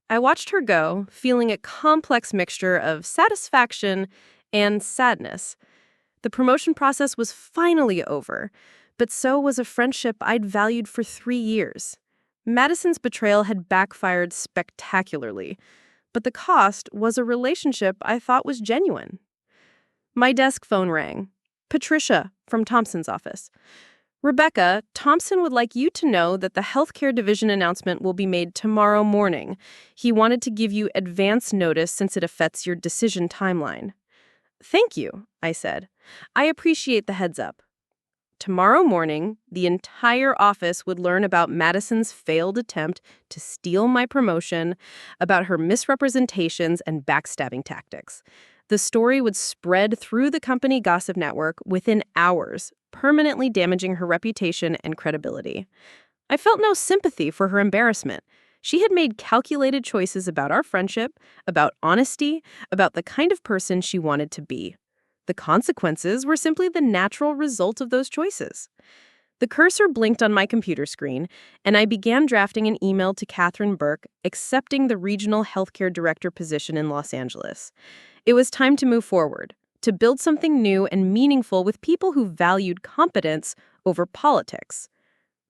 I watched her go, feeling a complex mixture of satisfaction and sadness. The promotion process was finally over, but so was a friendship I'd valued for 3 years. Madison's betrayal had backfired spectacularly, but the cost was a relationship I thought was genuine. My desk phone rang. Patricia, from Thompson's office. Rebecca, Thompson would like you to know that the healthcare division announcement will be made tomorrow morning. He wanted to give you advance notice since it affects your decision timeline. Thank you, I said. I appreciate the heads up. Tomorrow morning, the entire office would learn about Madison's failed attempt to steal my promotion, about her misrepresentations and backstabbing tactics. The story would spread through the company gossip network within hours, permanently damaging her reputation and credibility. I felt no sympathy for her embarrassment. She had made calculated choices about our friendship, about honesty, about the kind of person she wanted to be. The consequences were simply the natural result of those choices. The cursor blinked on my computer screen, and I began drafting an email to Catherine Burke accepting the regional healthcare director position in Los Angeles. It was time to move forward, to build something new and meaningful with people who valued competence over politics.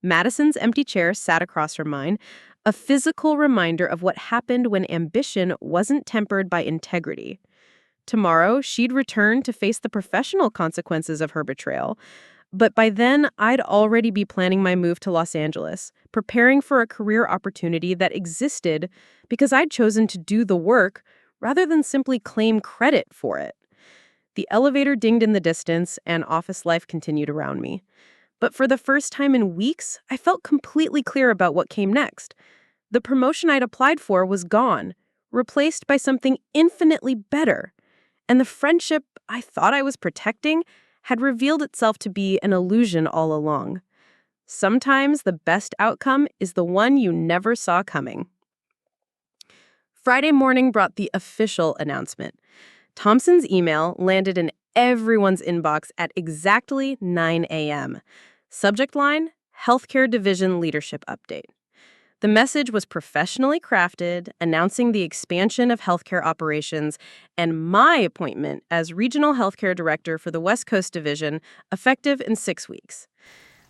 Madison's empty chair sat across from mine, a physical reminder of what happened when ambition wasn't tempered by integrity. Tomorrow, she'd return to face the professional consequences of her betrayal. But by then, I'd already be planning my move to Los Angeles, preparing for a career opportunity that existed because I'd chosen to do the work rather than simply claim credit for it. The elevator dinged in the distance, and office life continued around me. But for the first time in weeks, I felt completely clear about what came next. The promotion I'd applied for was gone, replaced by something infinitely better. And the friendship I thought I was protecting had revealed itself to be an illusion all along. Sometimes the best outcome is the one you never saw coming. Friday morning brought the official announcement. Thompson's email landed in everyone's inbox at exactly 9 a.m. Subject line, Healthcare Division Leadership Update. The message was professionally crafted, announcing the expansion of healthcare operations and my appointment as Regional Healthcare Director for the West Coast Division, effective in 6 weeks.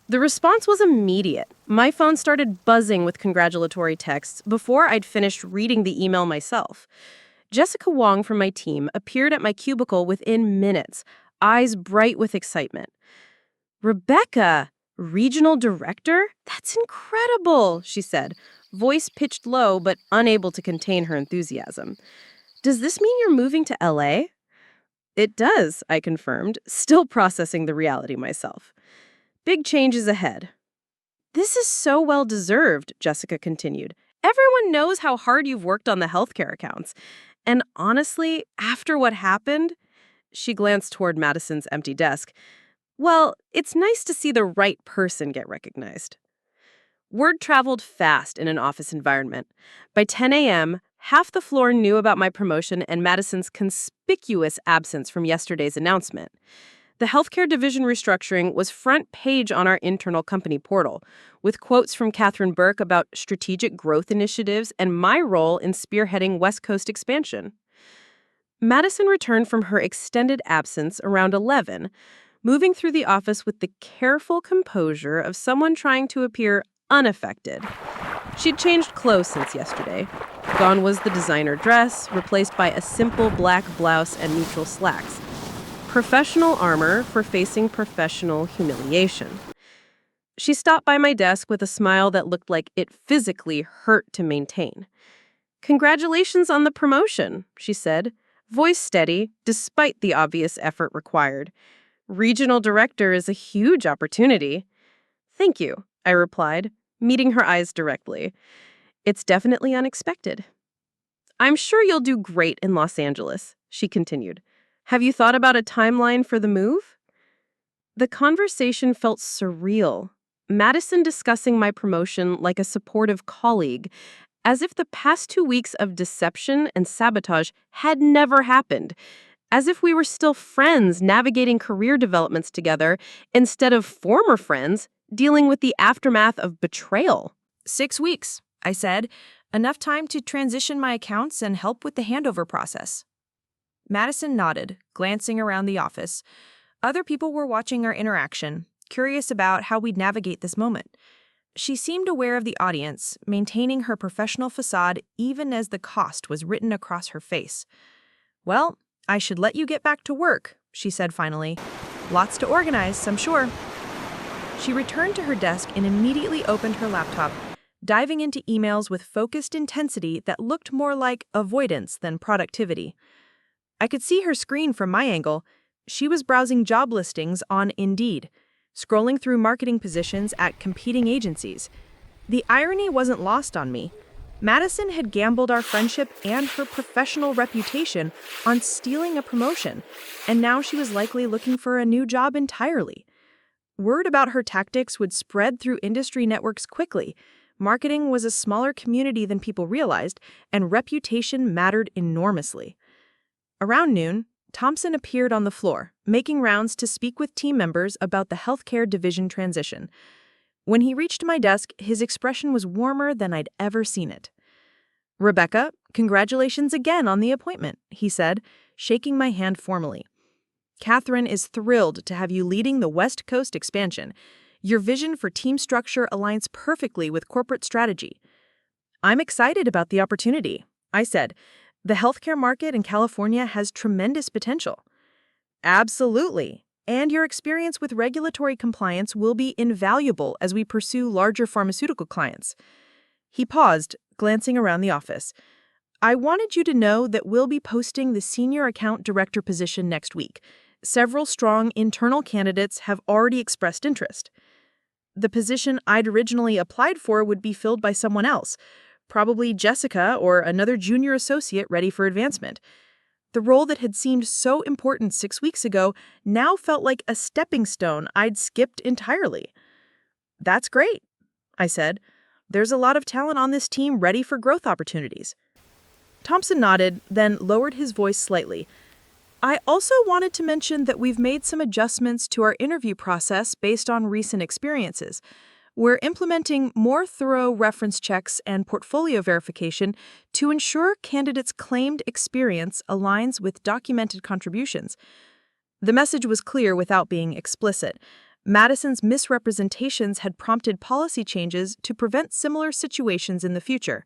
The response was immediate. My phone started buzzing with congratulatory texts before I'd finished reading the email myself. Jessica Wong from my team appeared at my cubicle within minutes, eyes bright with excitement. "Rebecca, Regional Director? That's incredible," she said, voice pitched low but unable to contain her enthusiasm. "Does this mean you're moving to LA?" "It does," I confirmed, still processing the reality myself. "Big changes ahead." "This is so well-deserved," Jessica continued. "Everyone knows how hard you've worked on the healthcare accounts. And honestly, after what happened," she glanced toward Madison's empty desk, "well, it's nice to see the right person get recognized." Word traveled fast in an office environment. By 10 a.m., half the floor knew about my promotion and Madison's conspicuous absence from yesterday's announcement. The healthcare division restructuring was front page on our internal company portal, with quotes from Catherine Burke about strategic growth initiatives and my role in spearheading West Coast expansion. Madison returned from her extended absence around 11, moving through the office with the careful composure of someone trying to appear unaffected. She'd changed clothes since yesterday. Gone was the designer dress, replaced by a simple black blouse and neutral slacks. Professional armor for facing professional humiliation. She stopped by my desk with a smile that looked like it physically hurt to maintain. "Congratulations on the promotion," she said, voice steady despite the obvious effort required. "Regional director is a huge opportunity." "Thank you," I replied, meeting her eyes directly. "It's definitely unexpected." "I'm sure you'll do great in Los Angeles," she continued. "Have you thought about a timeline for the move?" The conversation felt surreal. Madison discussing my promotion like a supportive colleague, as if the past 2 weeks of deception and sabotage had never happened. as if we were still friends navigating career developments together instead of former friends dealing with the aftermath of betrayal. 6 weeks, I said, enough time to transition my accounts and help with the handover process. Madison nodded, glancing around the office. Other people were watching our interaction, curious about how we'd navigate this moment. She seemed aware of the audience, maintaining her professional facade even as the cost was written across her face. "Well, I should let you get back to work," she said finally. "Lots to organize, I'm sure." She returned to her desk and immediately opened her laptop, diving into emails with focused intensity that looked more like avoidance than productivity. I could see her screen from my angle. She was browsing job listings on Indeed, scrolling through marketing positions at competing agencies. The irony wasn't lost on me. Madison had gambled our friendship and her professional reputation on stealing a promotion, and now she was likely looking for a new job entirely. Word about her tactics would spread through industry networks quickly. Marketing was a smaller community than people realized, and reputation mattered enormously. Around noon, Thompson appeared on the floor, making rounds to speak with team members about the healthcare division transition. When he reached my desk, his expression was warmer than I'd ever seen it. "Rebecca, congratulations again on the appointment," he said, shaking my hand formally. "Catherine is thrilled to have you leading the West Coast expansion. Your vision for team structure aligns perfectly with corporate strategy." "I'm excited about the opportunity," I said. "The healthcare market in California has tremendous potential." "Absolutely. And your experience with regulatory compliance will be invaluable as we pursue larger pharmaceutical clients." He paused, glancing around the office. "I wanted you to know that we'll be posting the senior account director position next week. Several strong internal candidates have already expressed interest." The position I'd originally applied for would be filled by someone else, probably Jessica or another junior associate ready for advancement. The role that had seemed so important 6 weeks ago now felt like a stepping stone I'd skipped entirely. "That's great," I said. "There's a lot of talent on this team ready for growth opportunities." Thompson nodded, then lowered his voice slightly. "I also wanted to mention that we've made some adjustments to our interview process based on recent experiences. We're implementing more thorough reference checks and portfolio verification to ensure candidates' claimed experience aligns with documented contributions." The message was clear without being explicit. Madison's misrepresentations had prompted policy changes to prevent similar situations in the future.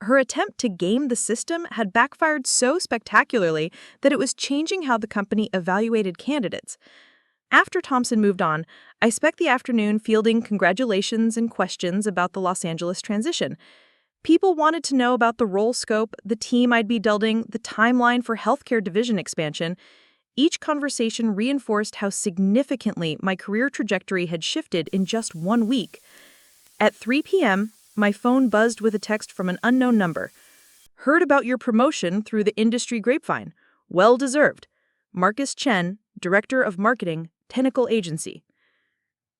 Her attempt to game the system had backfired so spectacularly that it was changing how the company evaluated candidates. After Thompson moved on, I spent the afternoon fielding congratulations and questions about the Los Angeles transition. People wanted to know about the role scope, the team I'd be building, the timeline for healthcare division expansion. Each conversation reinforced how significantly my career trajectory had shifted in just 1 week. At 3 p.m., my phone buzzed with a text from an unknown number. "Heard about your promotion through the industry grapevine. Well deserved. Marcus Chen, Director of Marketing, Tentacle Agency."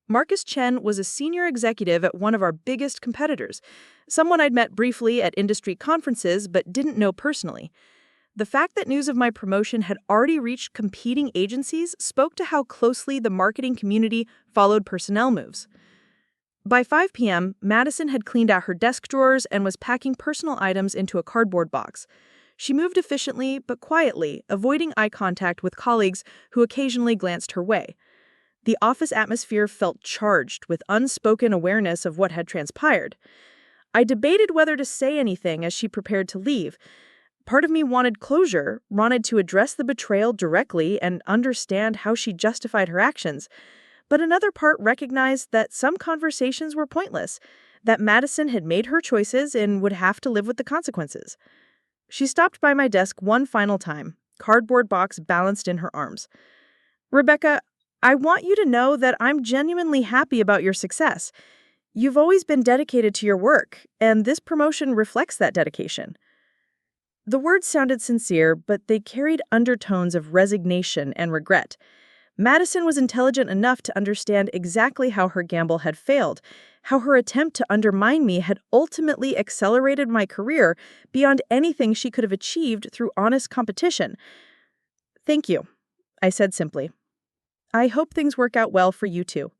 Marcus Chen was a senior executive at one of our biggest competitors, someone I'd met briefly at industry conferences but didn't know personally. The fact that news of my promotion had already reached competing agencies spoke to how closely the marketing community followed personnel moves. By 5 p.m., Madison had cleaned out her desk drawers and was packing personal items into a cardboard box. She moved efficiently but quietly, avoiding eye contact with colleagues who occasionally glanced her way. The office atmosphere felt charged with unspoken awareness of what had transpired. I debated whether to say anything as she prepared to leave. Part of me wanted closure, wanted to address the betrayal directly and understand how she justified her actions. But another part recognized that some conversations were pointless, that Madison had made her choices and would have to live with the consequences. She stopped by my desk one final time, cardboard box balanced in her arms. "Rebecca, I want you to know that I'm genuinely happy about your success. You've always been dedicated to your work, and this promotion reflects that dedication." The words sounded sincere, but they carried undertones of resignation and regret. Madison was intelligent enough to understand exactly how her gamble had failed, how her attempt to undermine me had ultimately accelerated my career beyond anything she could have achieved through honest competition. Thank you, I said simply. I hope things work out well for you too.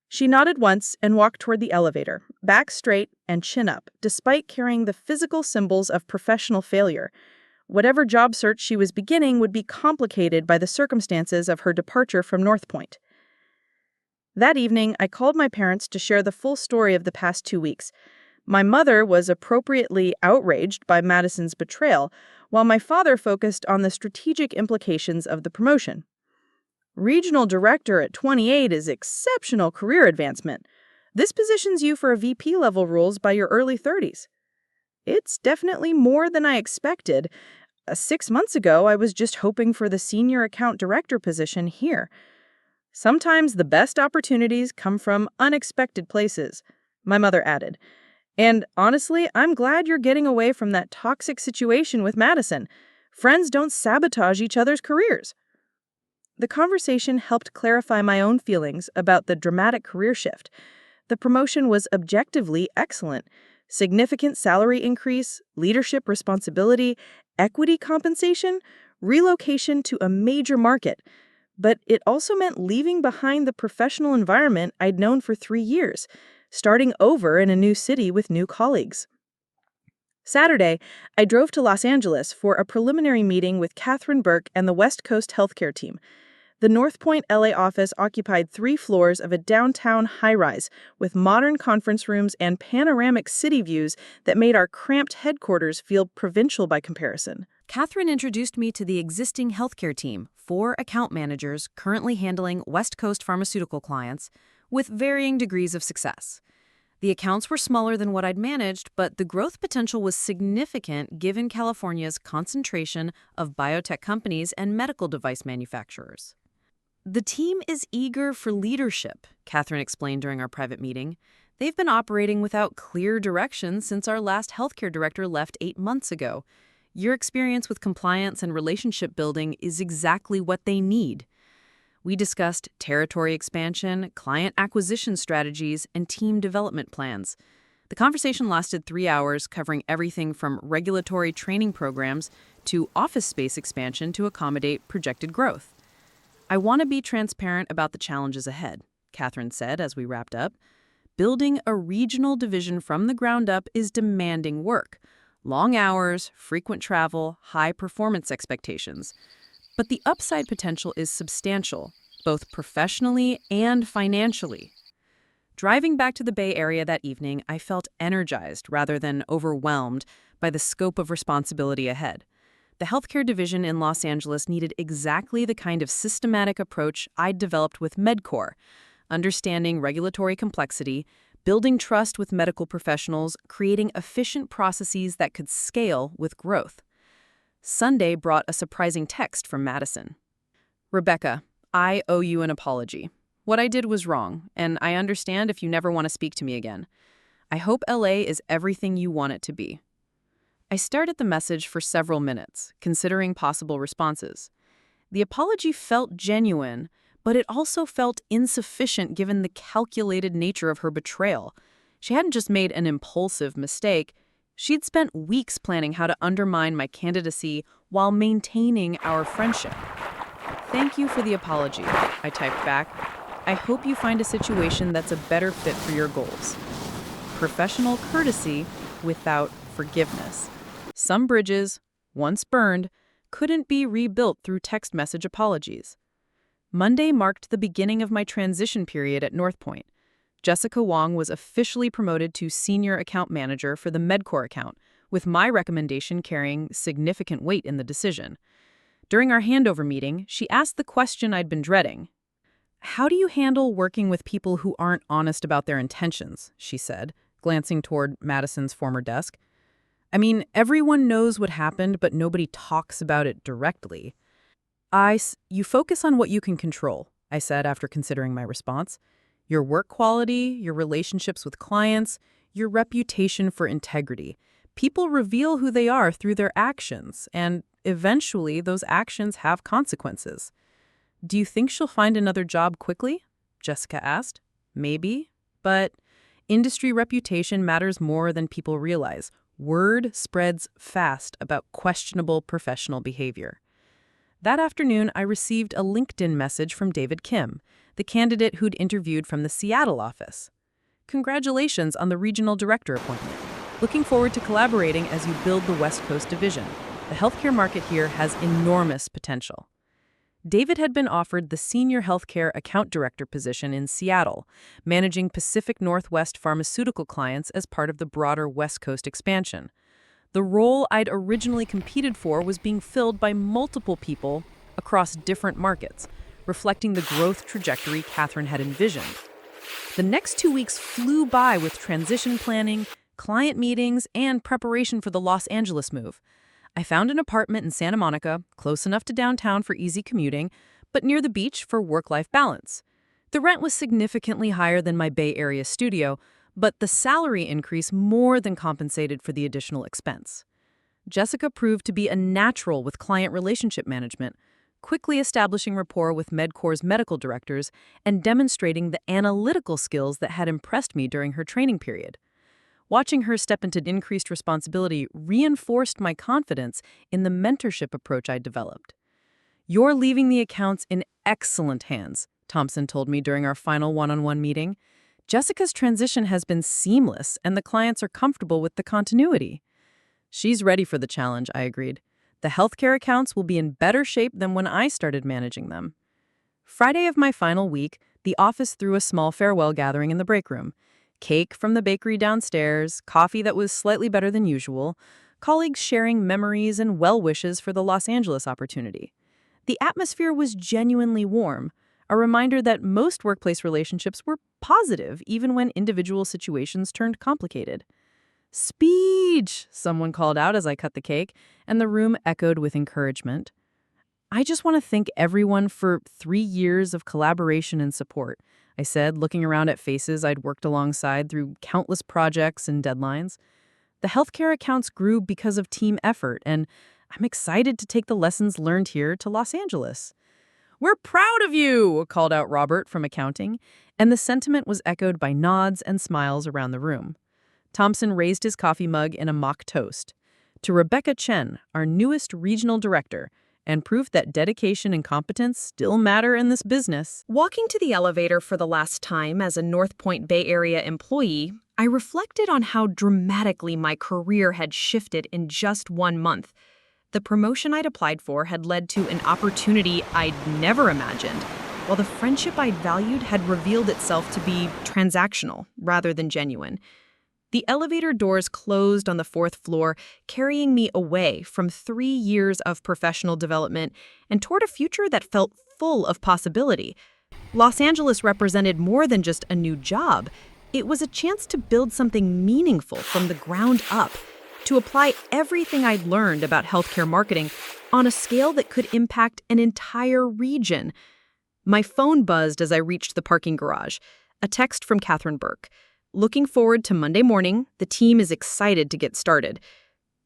She nodded once and walked toward the elevator, back straight and chin up, despite carrying the physical symbols of professional failure. Whatever job search she was beginning would be complicated by the circumstances of her departure from North Point. That evening, I called my parents to share the full story of the past 2 weeks. My mother was appropriately outraged by Madison's betrayal, while my father focused on the strategic implications of the promotion. Regional director at 28 is exceptional career advancement. This positions you for VP level roles by your early 30s. It's definitely more than I expected. 6 months ago, I was just hoping for the senior account director position here. Sometimes the best opportunities come from unexpected places, my mother added. And honestly, I'm glad you're getting away from that toxic situation with Madison. Friends don't sabotage each other's careers. The conversation helped clarify my own feelings about the dramatic career shift. The promotion was objectively excellent. Significant salary increase, leadership responsibility, equity compensation, relocation to a major market. But it also meant leaving behind the professional environment I'd known for 3 years, starting over in a new city with new colleagues. Saturday, I drove to Los Angeles for a preliminary meeting with Catherine Burke and the West Coast healthcare team. The North Point, LA office occupied 3 floors of a downtown high-rise with modern conference rooms and panoramic city views that made our cramped headquarters feel provincial by comparison. Catherine introduced me to the existing healthcare team, 4 account managers currently handling West Coast pharmaceutical clients, with varying degrees of success. The accounts were smaller than what I'd managed, but the growth potential was significant given California's concentration of biotech companies and medical device manufacturers. The team is eager for leadership, Catherine explained during our private meeting. They've been operating without clear direction since our last healthcare director left 8 months ago. Your experience with compliance and relationship building is exactly what they need. We discussed territory expansion, client acquisition strategies, and team development plans. The conversation lasted 3 hours, covering everything from regulatory training programs to office space expansion to accommodate projected growth. I want to be transparent about the challenges ahead, Catherine said as we wrapped up. Building a regional division from the ground up is demanding work. Long hours, frequent travel, high performance expectations. But the upside potential is substantial, both professionally and financially. Driving back to the Bay Area that evening, I felt energized rather than overwhelmed by the scope of responsibility ahead. The healthcare division in Los Angeles needed exactly the kind of systematic approach I'd developed with MedCore, understanding regulatory complexity, building trust with medical professionals, creating efficient processes that could scale with growth. Sunday brought a surprising text from Madison. Rebecca, I owe you an apology. What I did was wrong, and I understand if you never want to speak to me again. I hope LA is everything you want it to be. I stared at the message for several minutes, considering possible responses. The apology felt genuine, but it also felt insufficient given the calculated nature of her betrayal. She hadn't just made an impulsive mistake. She'd spent weeks planning how to undermine my candidacy while maintaining our friendship. Thank you for the apology, I typed back. I hope you find a situation that's a better fit for your goals. Professional courtesy without forgiveness. Some bridges, once burned, couldn't be rebuilt through text message apologies. Monday marked the beginning of my transition period at North Point. Jessica Wong was officially promoted to senior account manager for the MedCore account, with my recommendation carrying significant weight in the decision. During our handover meeting, she asked the question I'd been dreading. How do you handle working with people who aren't honest about their intentions? She said, glancing toward Madison's former desk. I mean, everyone knows what happened, but nobody talks about it directly. You focus on what you can control, I said after considering my response. Your work quality, your relationships with clients, your reputation for integrity. People reveal who they are through their actions, and eventually those actions have consequences. Do you think she'll find another job quickly? Jessica asked. Maybe, but industry reputation matters more than people realize. Word spreads fast about questionable professional behavior. That afternoon, I received a LinkedIn message from David Kim, the candidate who'd interviewed from the Seattle office. Congratulations on the regional director appointment. Looking forward to collaborating as you build the West Coast division. The healthcare market here has enormous potential. David had been offered the senior healthcare account director position in Seattle, managing Pacific Northwest pharmaceutical clients as part of the broader West Coast expansion. The role I'd originally competed for was being filled by multiple people across different markets, reflecting the growth trajectory Catherine had envisioned. The next 2 weeks flew by with transition planning, client meetings, and preparation for the Los Angeles move. I found an apartment in Santa Monica, close enough to downtown for easy commuting, but near the beach for work-life balance. The rent was significantly higher than my Bay Area studio, but the salary increase more than compensated for the additional expense. Jessica proved to be a natural with client relationship management, quickly establishing rapport with MedCore's medical directors and demonstrating the analytical skills that had impressed me during her training period. Watching her step into increased responsibility reinforced my confidence in the mentorship approach I developed. "You're leaving the accounts in excellent hands," Thompson told me during our final one-on-one meeting. "Jessica's transition has been seamless, and the clients are comfortable with the continuity." "She's ready for the challenge," I agreed. "The healthcare accounts will be in better shape than when I started managing them." Friday of my final week, the office threw a small farewell gathering in the break room. Cake from the bakery downstairs, coffee that was slightly better than usual, colleagues sharing memories and well wishes for the Los Angeles opportunity. The atmosphere was genuinely warm, a reminder that most workplace relationships were positive even when individual situations turned complicated. "Speech!" someone called out as I cut the cake, and the room echoed with encouragement. "I just want to thank everyone for 3 years of collaboration and support," I said, looking around at faces I'd worked alongside through countless projects and deadlines. "The healthcare accounts grew because of team effort, and I'm excited to take the lessons learned here to Los Angeles." "We're proud of you," called out Robert from accounting, and the sentiment was echoed by nods and smiles around the room. Thompson raised his coffee mug in a mock toast. "To Rebecca Chen, our newest regional director, and proof that dedication and competence still matter in this business." Walking to the elevator for the last time as a North Point Bay Area employee, I reflected on how dramatically my career had shifted in just 1 month. The promotion I'd applied for had led to an opportunity I'd never imagined, while the friendship I'd valued had revealed itself to be transactional rather than genuine. The elevator doors closed on the 4th floor, carrying me away from 3 years of professional development and toward a future that felt full of possibility. Los Angeles represented more than just a new job. It was a chance to build something meaningful from the ground up, to apply everything I'd learned about healthcare marketing on a scale that could impact an entire region. My phone buzzed as I reached the parking garage. A text from Catherine Burke. "Looking forward to Monday morning. The team is excited to get started."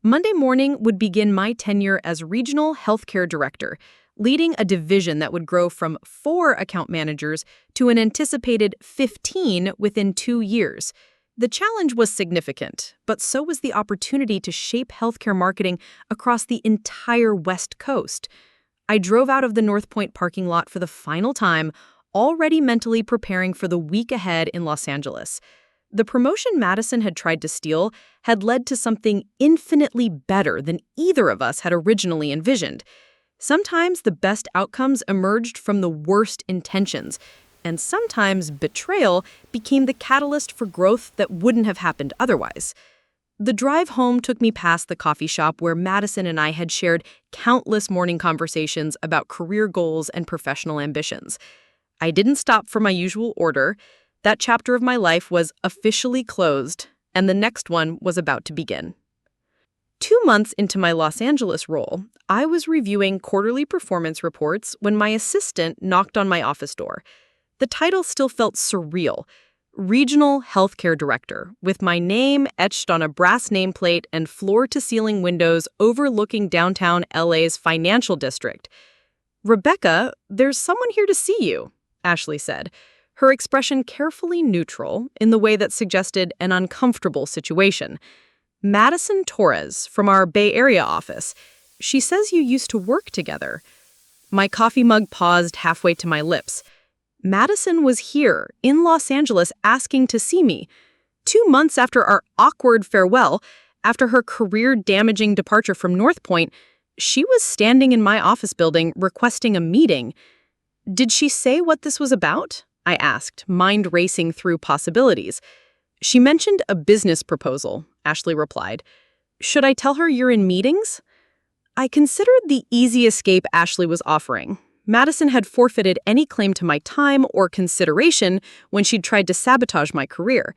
Monday morning would begin my tenure as regional healthcare director, leading a division that would grow from 4 account managers to an anticipated 15 within 2 years. The challenge was significant, but so was the opportunity to shape healthcare marketing across the entire West Coast. I drove out of the North Point parking lot for the final time, already mentally preparing for the week ahead in Los Angeles. The promotion Madison had tried to steal had led to something infinitely better than either of us had originally envisioned. Sometimes the best outcomes emerged from the worst intentions, and sometimes betrayal became the catalyst for growth that wouldn't have happened otherwise. The drive home took me past the coffee shop where Madison and I had shared countless morning conversations about career goals and professional ambitions. I didn't stop for my usual order. That chapter of my life was officially closed, and the next one was about to begin. 2 months into my Los Angeles role, I was reviewing quarterly performance reports when my assistant knocked on my office door. The title still felt surreal. Regional Healthcare Director, with my name etched on a brass nameplate and floor-to-ceiling windows overlooking downtown LA's financial district. "Rebecca, there's someone here to see you," Ashley said, her expression carefully neutral in the way that suggested an uncomfortable situation. "Madison Torres from our Bay Area office. She says you used to work together." My coffee mug paused halfway to my lips. Madison was here, in Los Angeles, asking to see me. 2 months after our awkward farewell, after her career-damaging departure from North Point, she was standing in my office building requesting a meeting. Did she say what this was about? I asked, mind racing through possibilities. She mentioned a business proposal, Ashley replied. Should I tell her you're in meetings? I considered the easy escape Ashley was offering. Madison had forfeited any claim to my time or consideration when she'd tried to sabotage my career.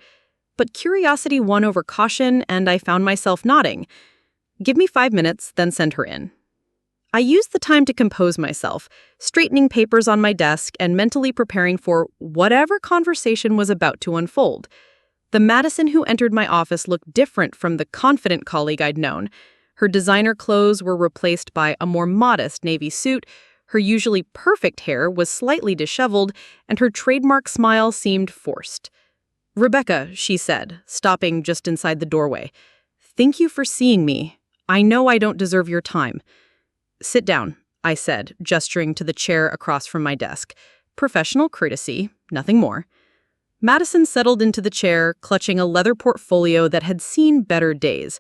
But curiosity won over caution, and I found myself nodding. Give me 5 minutes, then send her in. I used the time to compose myself, straightening papers on my desk and mentally preparing for whatever conversation was about to unfold. The Madison who entered my office looked different from the confident colleague I'd known. Her designer clothes were replaced by a more modest navy suit, her usually perfect hair was slightly disheveled, and her trademark smile seemed forced. "Rebecca," she said, stopping just inside the doorway. "Thank you for seeing me. I know I don't deserve your time." "Sit down," I said, gesturing to the chair across from my desk. Professional courtesy, nothing more. Madison settled into the chair, clutching a leather portfolio that had seen better days.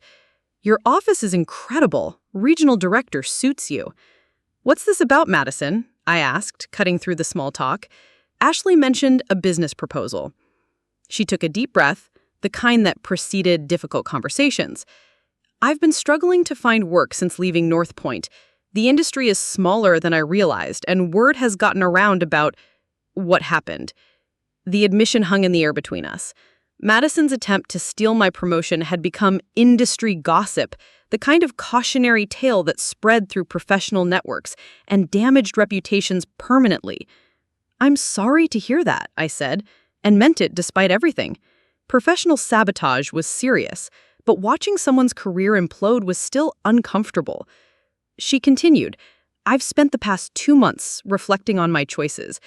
"Your office is incredible. Regional director suits you." "What's this about, Madison?" I asked, cutting through the small talk. Ashley mentioned a business proposal. She took a deep breath, the kind that preceded difficult conversations. "I've been struggling to find work since leaving North Point. The industry is smaller than I realized, and word has gotten around about what happened." The admission hung in the air between us. Madison's attempt to steal my promotion had become industry gossip, the kind of cautionary tale that spread through professional networks and damaged reputations permanently. "I'm sorry to hear that," I said, and meant it despite everything. Professional sabotage was serious, but watching someone's career implode was still uncomfortable. She continued, "I've spent the past 2 months reflecting on my choices.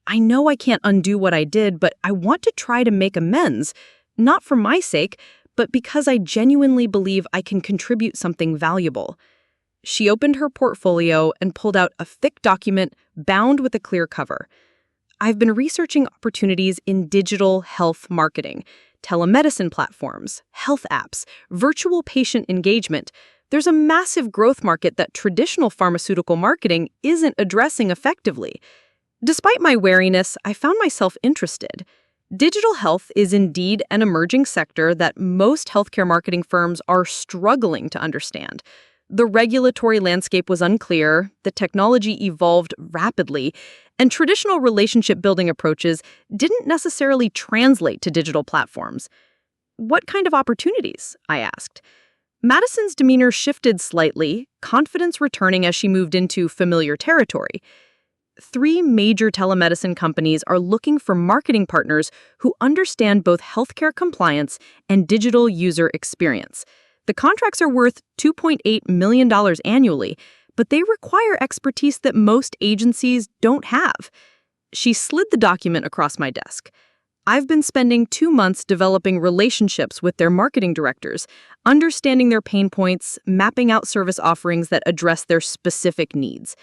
I know I can't undo what I did, but I want to try to make amends, not for my sake, but because I genuinely believe I can contribute something valuable." She opened her portfolio and pulled out a thick document bound with a clear cover. "I've been researching opportunities in digital health marketing, telemedicine platforms, health apps, virtual patient engagement. There's a massive growth market that traditional pharmaceutical marketing isn't addressing effectively." Despite my wariness, I found myself interested. Digital health is indeed an emerging sector that most healthcare marketing firms are struggling to understand. The regulatory landscape was unclear, the technology evolved rapidly, and traditional relationship-building approaches didn't necessarily translate to digital platforms. "What kind of opportunities?" I asked. Madison's demeanor shifted slightly, confidence returning as she moved into familiar territory. 3 major telemedicine companies are looking for marketing partners who understand both healthcare compliance and digital user experience. The contracts are worth $2.8 million annually, but they require expertise that most agencies don't have. She slid the document across my desk. "I've been spending 2 months developing relationships with their marketing directors, understanding their pain points, mapping out service offerings that address their specific needs."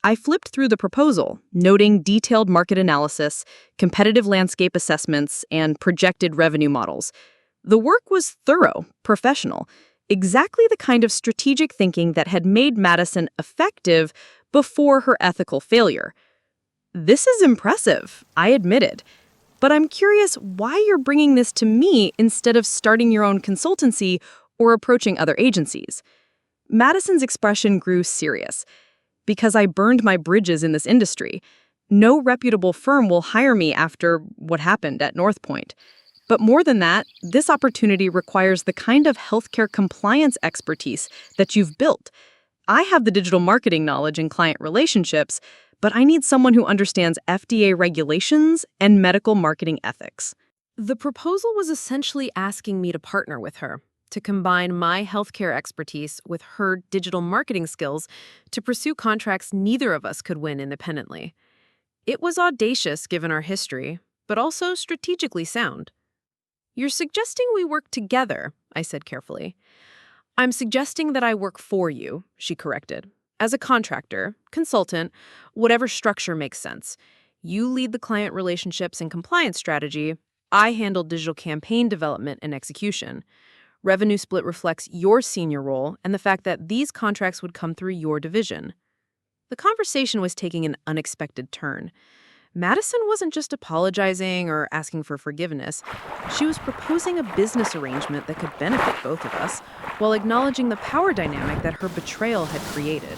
I flipped through the proposal, noting detailed market analysis, competitive landscape assessments, and projected revenue models. The work was thorough, professional, exactly the kind of strategic thinking that had made Madison effective before her ethical failure. "This is impressive," I admitted. "But I'm curious why you're bringing this to me instead of starting your own consultancy or approaching other agencies." Madison's expression grew serious. "Because I burned my bridges in this industry. No reputable firm will hire me after what happened at North Point. But more than that, this opportunity requires the kind of healthcare compliance expertise that you've built. I have the digital marketing knowledge and client relationships, but I need someone who understands FDA regulations and medical marketing ethics." The proposal was essentially asking me to partner with her, to combine my healthcare expertise with her digital marketing skills to pursue contracts neither of us could win independently. It was audacious given our history, but also strategically sound. "You're suggesting we work together," I said carefully. "I'm suggesting that I work for you," she corrected. As a contractor, consultant, whatever structure makes sense. You lead the client relationships and compliance strategy. I handle digital campaign development and execution. Revenue split reflects your senior role and the fact that these contracts would come through your division. The conversation was taking an unexpected turn. Madison wasn't just apologizing or asking for forgiveness. She was proposing a business arrangement that could benefit both of us, while acknowledging the power dynamic that her betrayal had created.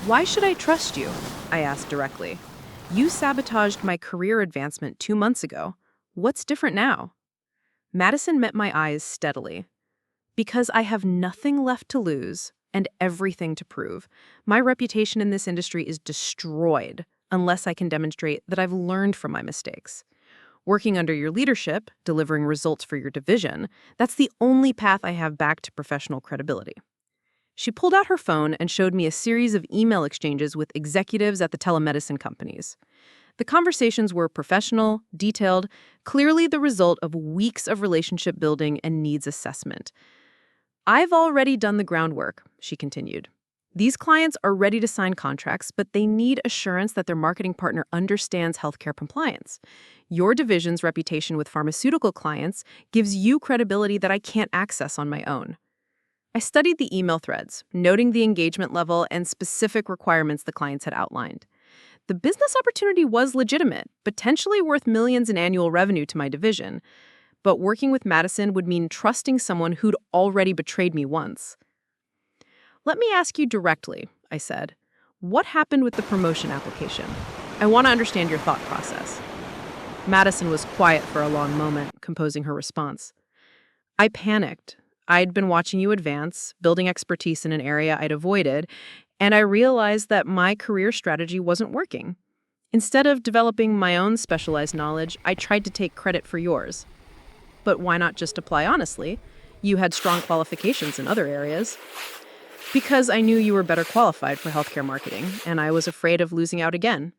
"Why should I trust you?" I asked directly. "You sabotaged my career advancement 2 months ago. What's different now?" Madison met my eyes steadily. "Because I have nothing left to lose and everything to prove. My reputation in this industry is destroyed unless I can demonstrate that I've learned from my mistakes. Working under your leadership, delivering results for your division, that's the only path I have back to professional credibility." She pulled out her phone and showed me a series of email exchanges with executives at the telemedicine companies. The conversations were professional, detailed, clearly the result of weeks of relationship building and needs assessment. "I've already done the groundwork," she continued. "These clients are ready to sign contracts, but they need assurance that their marketing partner understands healthcare compliance. Your division's reputation with pharmaceutical clients gives you credibility that I can't access on my own." I studied the email threads, noting the engagement level and specific requirements the clients had outlined. The business opportunity was legitimate, potentially worth millions in annual revenue to my division. But working with Madison would mean trusting someone who'd already betrayed me once. "Let me ask you directly," I said. "What happened with the promotion application? I want to understand your thought process." Madison was quiet for a long moment, composing her response. "I panicked. I'd been watching you advance, building expertise in an area I'd avoided, and I realized that my career strategy wasn't working. Instead of developing my own specialized knowledge, I tried to take credit for yours." "But why not just apply honestly? You had strong qualifications in other areas." "Because I knew you were better qualified for healthcare marketing, and I was afraid of losing out again.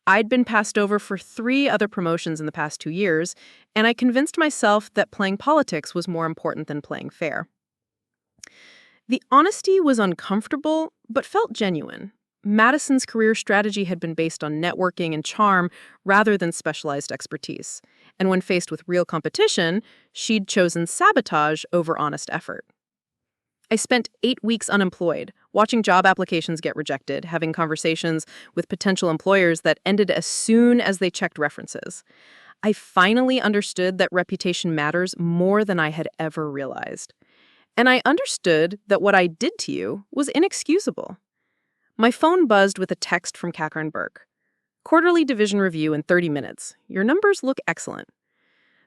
I'd been passed over for 3 other promotions in the past 2 years, and I convinced myself that playing politics was more important than playing fair." The honesty was uncomfortable, but felt genuine. Madison's career strategy had been based on networking and charm rather than specialized expertise. And when faced with real competition, she'd chosen sabotage over honest effort. I spent 8 weeks unemployed, watching job applications get rejected, having conversations with potential employers that ended as soon as they checked references. I finally understood that reputation matters more than I had ever realized. And I understood that what I did to you was inexcusable. My phone buzzed with a text from Catherine Burke. "Quarterly division review in 30 minutes. Your numbers look excellent."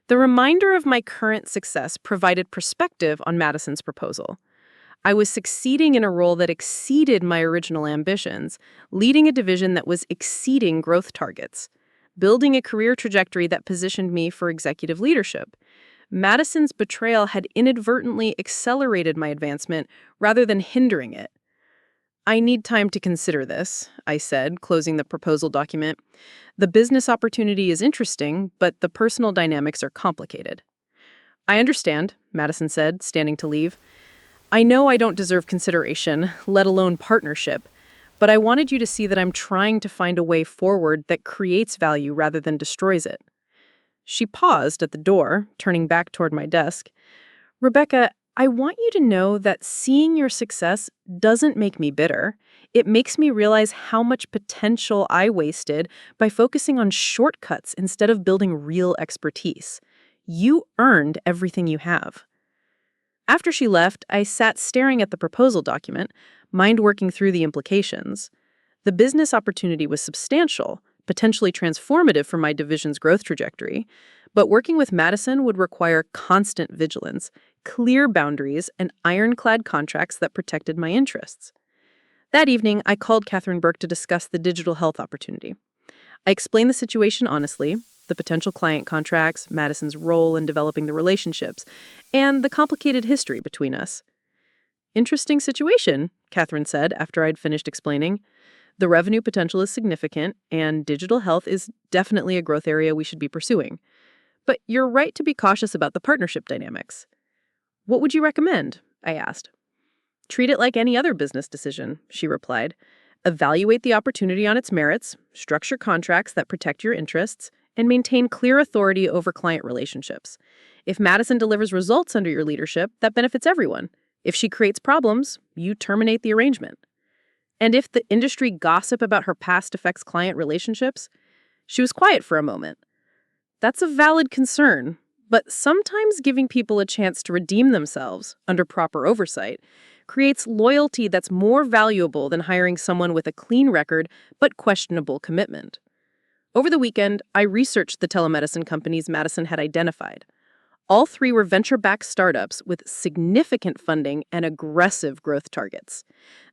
The reminder of my current success provided perspective on Madison's proposal. I was succeeding in a role that exceeded my original ambitions, leading a division that was exceeding growth targets, building a career trajectory that positioned me for executive leadership. Madison's betrayal had inadvertently accelerated my advancement rather than hindering it. "I need time to consider this," I said, closing the proposal document. "The business opportunity is interesting, but the personal dynamics are complicated." "I understand," Madison said, standing to leave. "I know I don't deserve consideration, let alone partnership, but I wanted you to see that I'm trying to find a way forward that creates value rather than destroys it." She paused at the door, turning back toward my desk. "Rebecca, I want you to know that seeing your success doesn't make me bitter. It makes me realize how much potential I wasted by focusing on shortcuts instead of building real expertise. You earned everything you have." After she left, I sat staring at the proposal document, mind working through the implications. The business opportunity was substantial, potentially transformative for my division's growth trajectory, but working with Madison would require constant vigilance, clear boundaries, and ironclad contracts that protected my interests. That evening, I called Catherine Burke to discuss the digital health opportunity. I explained the situation honestly, the potential client contracts, Madison's role in developing the relationships, and the complicated history between us. "Interesting situation," Catherine said after I'd finished explaining. "The revenue potential is significant, and digital health is definitely a growth area we should be pursuing. But you're right to be cautious about the partnership dynamics." "What would you recommend?" I asked. Treat it like any other business decision, she replied. Evaluate the opportunity on its merits, structure contracts that protect your interests, and maintain clear authority over client relationships. If Madison delivers results under your leadership, that benefits everyone. If she creates problems, you terminate the arrangement. And if the industry gossip about her past affects client relationships, she was quiet for a moment. That's a valid concern, but sometimes giving people a chance to redeem themselves under proper oversight creates loyalty that's more valuable than hiring someone with a clean record but questionable commitment. Over the weekend, I researched the telemedicine companies Madison had identified. All three were venture-backed startups with significant funding and aggressive growth targets.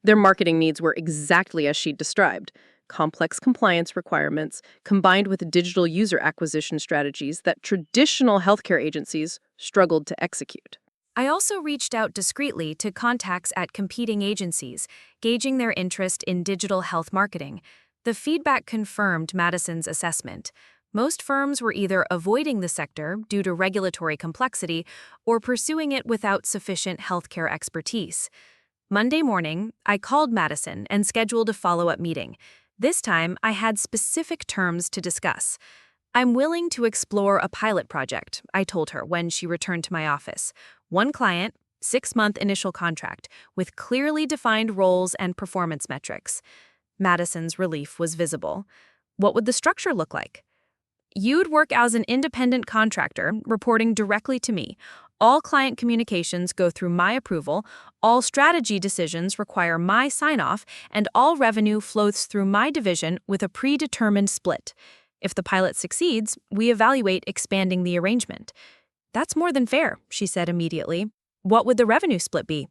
Their marketing needs were exactly as she'd described: complex compliance requirements combined with digital user acquisition strategies that traditional healthcare agencies struggled to execute. I also reached out discreetly to contacts at competing agencies, gauging their interest in digital health marketing. The feedback confirmed Madison's assessment. Most firms were either avoiding the sector due to regulatory complexity or pursuing it without sufficient healthcare expertise. Monday morning, I called Madison and scheduled a follow-up meeting. This time, I had specific terms to discuss. I'm willing to explore a pilot project, I told her when she returned to my office. One client, 6-month initial contract, with clearly defined roles and performance metrics. Madison's relief was visible. What would the structure look like? You'd work as an independent contractor, reporting directly to me. All client communications go through my approval, all strategy decisions require my sign-off, and all revenue flows through my division with a predetermined split. If the pilot succeeds, we evaluate expanding the arrangement. That's more than fair, she said immediately. What would the revenue split be?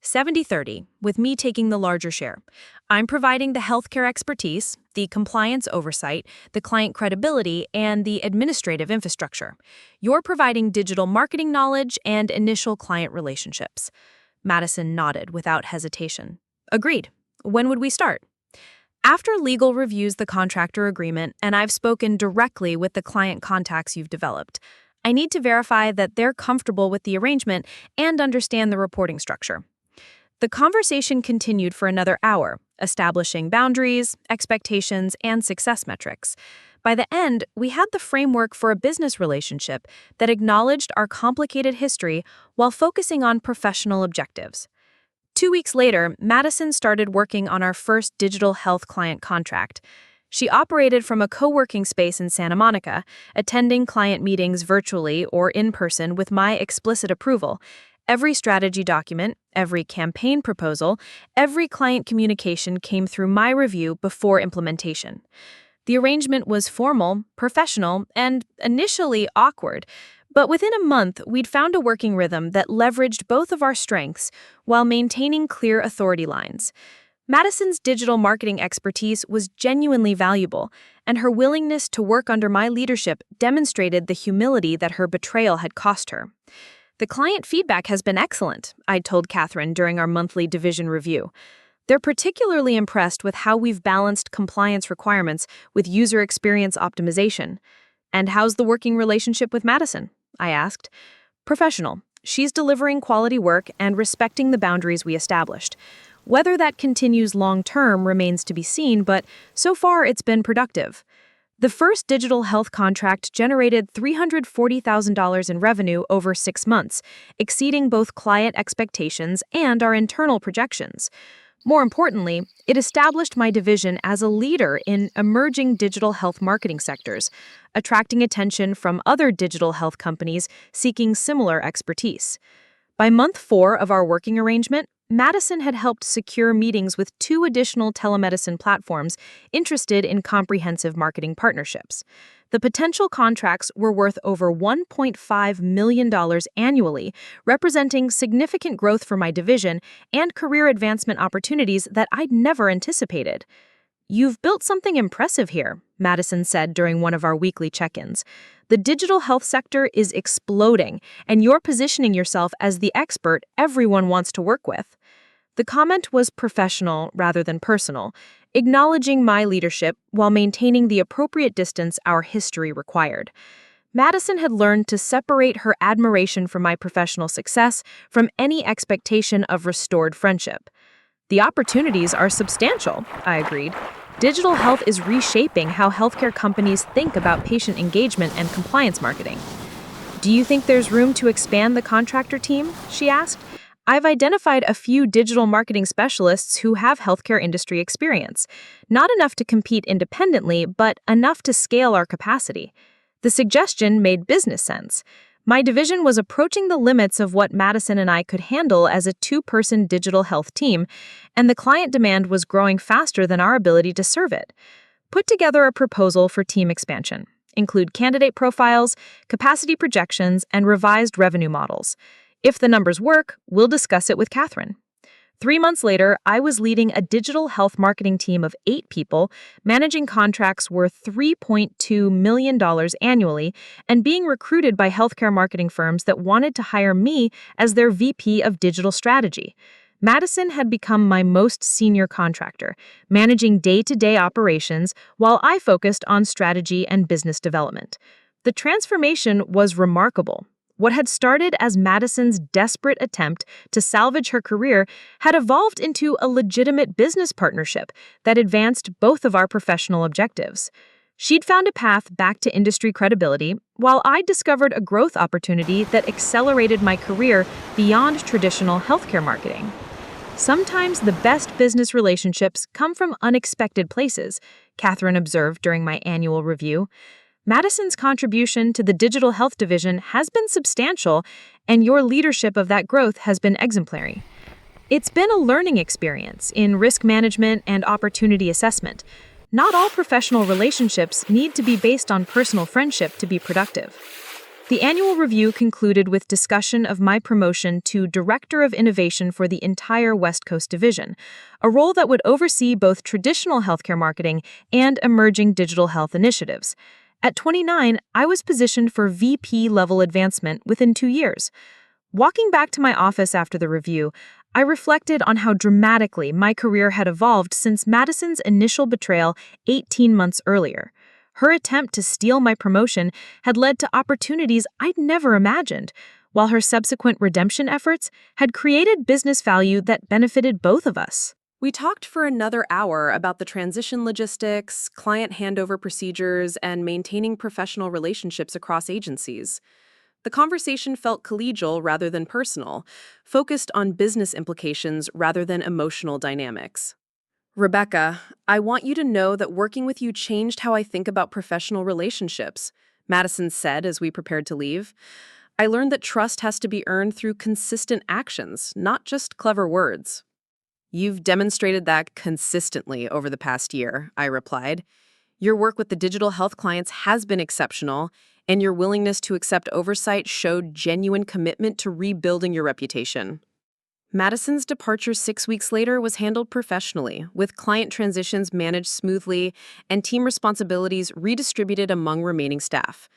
70-30, with me taking the larger share. I'm providing the healthcare expertise, the compliance oversight, the client credibility, and the administrative infrastructure. You're providing digital marketing knowledge and initial client relationships. Madison nodded without hesitation. Agreed. When would we start? After legal reviews the contractor agreement and I've spoken directly with the client contacts you've developed, I need to verify that they're comfortable with the arrangement and understand the reporting structure. The conversation continued for another hour, establishing boundaries, expectations, and success metrics. By the end, we had the framework for a business relationship that acknowledged our complicated history while focusing on professional objectives. 2 weeks later, Madison started working on our first digital health client contract. She operated from a co-working space in Santa Monica, attending client meetings virtually or in person with my explicit approval. Every strategy document, every campaign proposal, every client communication came through my review before implementation. The arrangement was formal, professional, and initially awkward, but within a month, we'd found a working rhythm that leveraged both of our strengths while maintaining clear authority lines. Madison's digital marketing expertise was genuinely valuable, and her willingness to work under my leadership demonstrated the humility that her betrayal had cost her. The client feedback has been excellent, I told Catherine during our monthly division review. They're particularly impressed with how we've balanced compliance requirements with user experience optimization. And how's the working relationship with Madison? I asked. Professional. She's delivering quality work and respecting the boundaries we established. Whether that continues long-term remains to be seen, but so far it's been productive. The first digital health contract generated $340,000 in revenue over 6 months, exceeding both client expectations and our internal projections. More importantly, it established my division as a leader in emerging digital health marketing sectors, attracting attention from other digital health companies seeking similar expertise. By month 4 of our working arrangement, Madison had helped secure meetings with 2 additional telemedicine platforms interested in comprehensive marketing partnerships. The potential contracts were worth over $1.5 million annually, representing significant growth for my division and career advancement opportunities that I'd never anticipated. "You've built something impressive here," Madison said during one of our weekly check-ins. "The digital health sector is exploding, and you're positioning yourself as the expert everyone wants to work with." The comment was professional rather than personal, acknowledging my leadership while maintaining the appropriate distance our history required. Madison had learned to separate her admiration for my professional success from any expectation of restored friendship. The opportunities are substantial, I agreed. Digital health is reshaping how healthcare companies think about patient engagement and compliance marketing. Do you think there's room to expand the contractor team? She asked. I've identified a few digital marketing specialists who have healthcare industry experience. Not enough to compete independently, but enough to scale our capacity. The suggestion made business sense. My division was approaching the limits of what Madison and I could handle as a two-person digital health team, and the client demand was growing faster than our ability to serve it. Put together a proposal for team expansion. Include candidate profiles, capacity projections, and revised revenue models. If the numbers work, we'll discuss it with Catherine. 3 months later, I was leading a digital health marketing team of 8 people, managing contracts worth $3.2 million annually, and being recruited by healthcare marketing firms that wanted to hire me as their VP of digital strategy. Madison had become my most senior contractor, managing day-to-day operations while I focused on strategy and business development. The transformation was remarkable. What had started as Madison's desperate attempt to salvage her career had evolved into a legitimate business partnership that advanced both of our professional objectives. She'd found a path back to industry credibility, while I discovered a growth opportunity that accelerated my career beyond traditional healthcare marketing. Sometimes the best business relationships come from unexpected places, Catherine observed during my annual review. Madison's contribution to the digital health division has been substantial, and your leadership of that growth has been exemplary. It's been a learning experience in risk management and opportunity assessment. Not all professional relationships need to be based on personal friendship to be productive. The annual review concluded with discussion of my promotion to Director of Innovation for the entire West Coast Division, a role that would oversee both traditional healthcare marketing and emerging digital health initiatives. At 29, I was positioned for VP-level advancement within 2 years. Walking back to my office after the review, I reflected on how dramatically my career had evolved since Madison's initial betrayal 18 months earlier. Her attempt to steal my promotion had led to opportunities I'd never imagined, while her subsequent redemption efforts had created business value that benefited both of us. We talked for another hour about the transition logistics, client handover procedures, and maintaining professional relationships across agencies. The conversation felt collegial rather than personal, focused on business implications rather than emotional dynamics. Rebecca, I want you to know that working with you changed how I think about professional relationships, Madison said as we prepared to leave. I learned that trust has to be earned through consistent actions, not just clever words. You've demonstrated that consistently over the past year, I replied. Your work with the digital health clients has been exceptional, and your willingness to accept oversight showed genuine commitment to rebuilding your reputation. Madison's departure 6 weeks later was handled professionally, with client transitions managed smoothly and team responsibilities redistributed among remaining staff.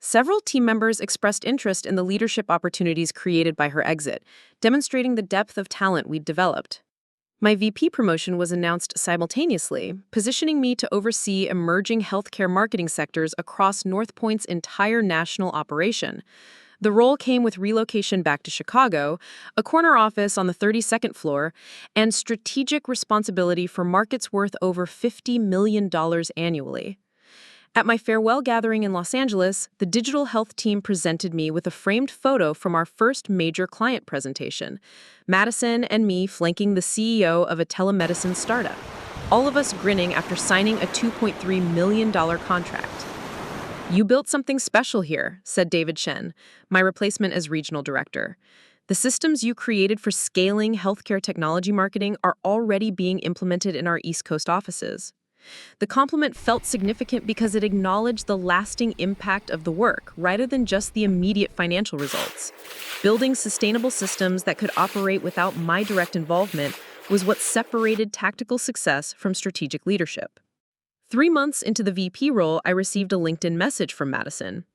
Several team members expressed interest in the leadership opportunities created by her exit, demonstrating the depth of talent we'd developed. My VP promotion was announced simultaneously, positioning me to oversee emerging healthcare marketing sectors across NorthPoint's entire national operation. The role came with relocation back to Chicago, a corner office on the 32nd floor, and strategic responsibility for markets worth over $50 million annually. At my farewell gathering in Los Angeles, the digital health team presented me with a framed photo from our first major client presentation, Madison and me flanking the CEO of a telemedicine startup, all of us grinning after signing a $2.3 million contract. You built something special here, said David Shen, my replacement as regional director. The systems you created for scaling healthcare technology marketing are already being implemented in our East Coast offices. The compliment felt significant because it acknowledged the lasting impact of the work rather than just the immediate financial results. Building sustainable systems that could operate without my direct involvement was what separated tactical success from strategic leadership. 3 months into the VP role, I received a LinkedIn message from Madison.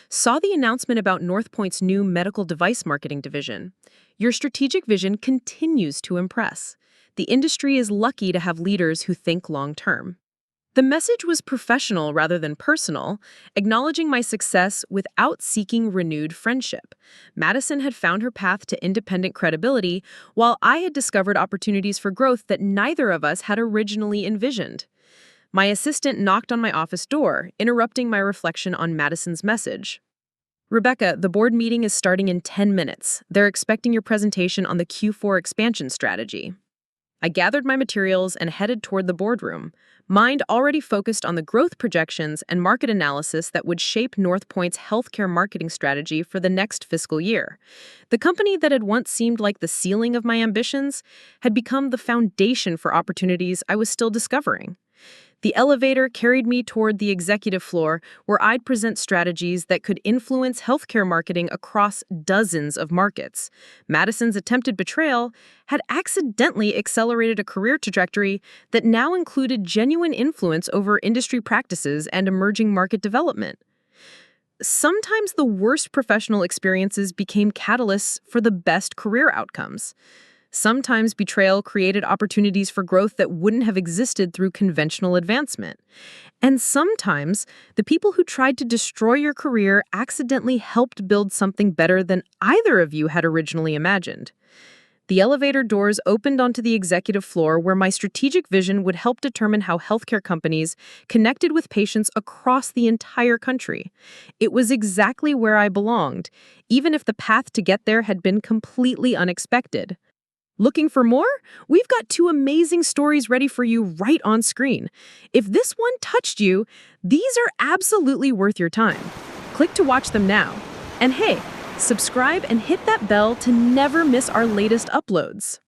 Saw the announcement about NorthPoint's new medical device marketing division. Your strategic vision continues to impress. The industry is lucky to have leaders who think long-term. The message was professional rather than personal, acknowledging my success without seeking renewed friendship. Madison had found her path to independent credibility, while I had discovered opportunities for growth that neither of us had originally envisioned. My assistant knocked on my office door, interrupting my reflection on Madison's message. Rebecca, the board meeting is starting in 10 minutes. They're expecting your presentation on the Q4 expansion strategy. I gathered my materials and headed toward the boardroom, mind already focused on the growth projections and market analysis that would shape NorthPoint's healthcare marketing strategy for the next fiscal year. The company that had once seemed like the ceiling of my ambitions had become the foundation for opportunities I was still discovering. The elevator carried me toward the executive floor, where I'd present strategies that could influence healthcare marketing across dozens of markets. Madison's attempted betrayal had accidentally accelerated a career trajectory that now included genuine influence over industry practices and emerging market development. Sometimes the worst professional experiences became catalysts for the best career outcomes. Sometimes betrayal created opportunities for growth that wouldn't have existed through conventional advancement. And sometimes the people who tried to destroy your career accidentally helped build something better than either of you had originally imagined. The elevator doors opened onto the executive floor, where my strategic vision would help determine how healthcare companies connected with patients across the entire country. It was exactly where I belonged, even if the path to get there had been completely unexpected. Looking for more? We've got 2 amazing stories ready for you right on screen. If this one touched you, these are absolutely worth your time. Click to watch them now. And hey, subscribe and hit that bell to never miss our latest uploads.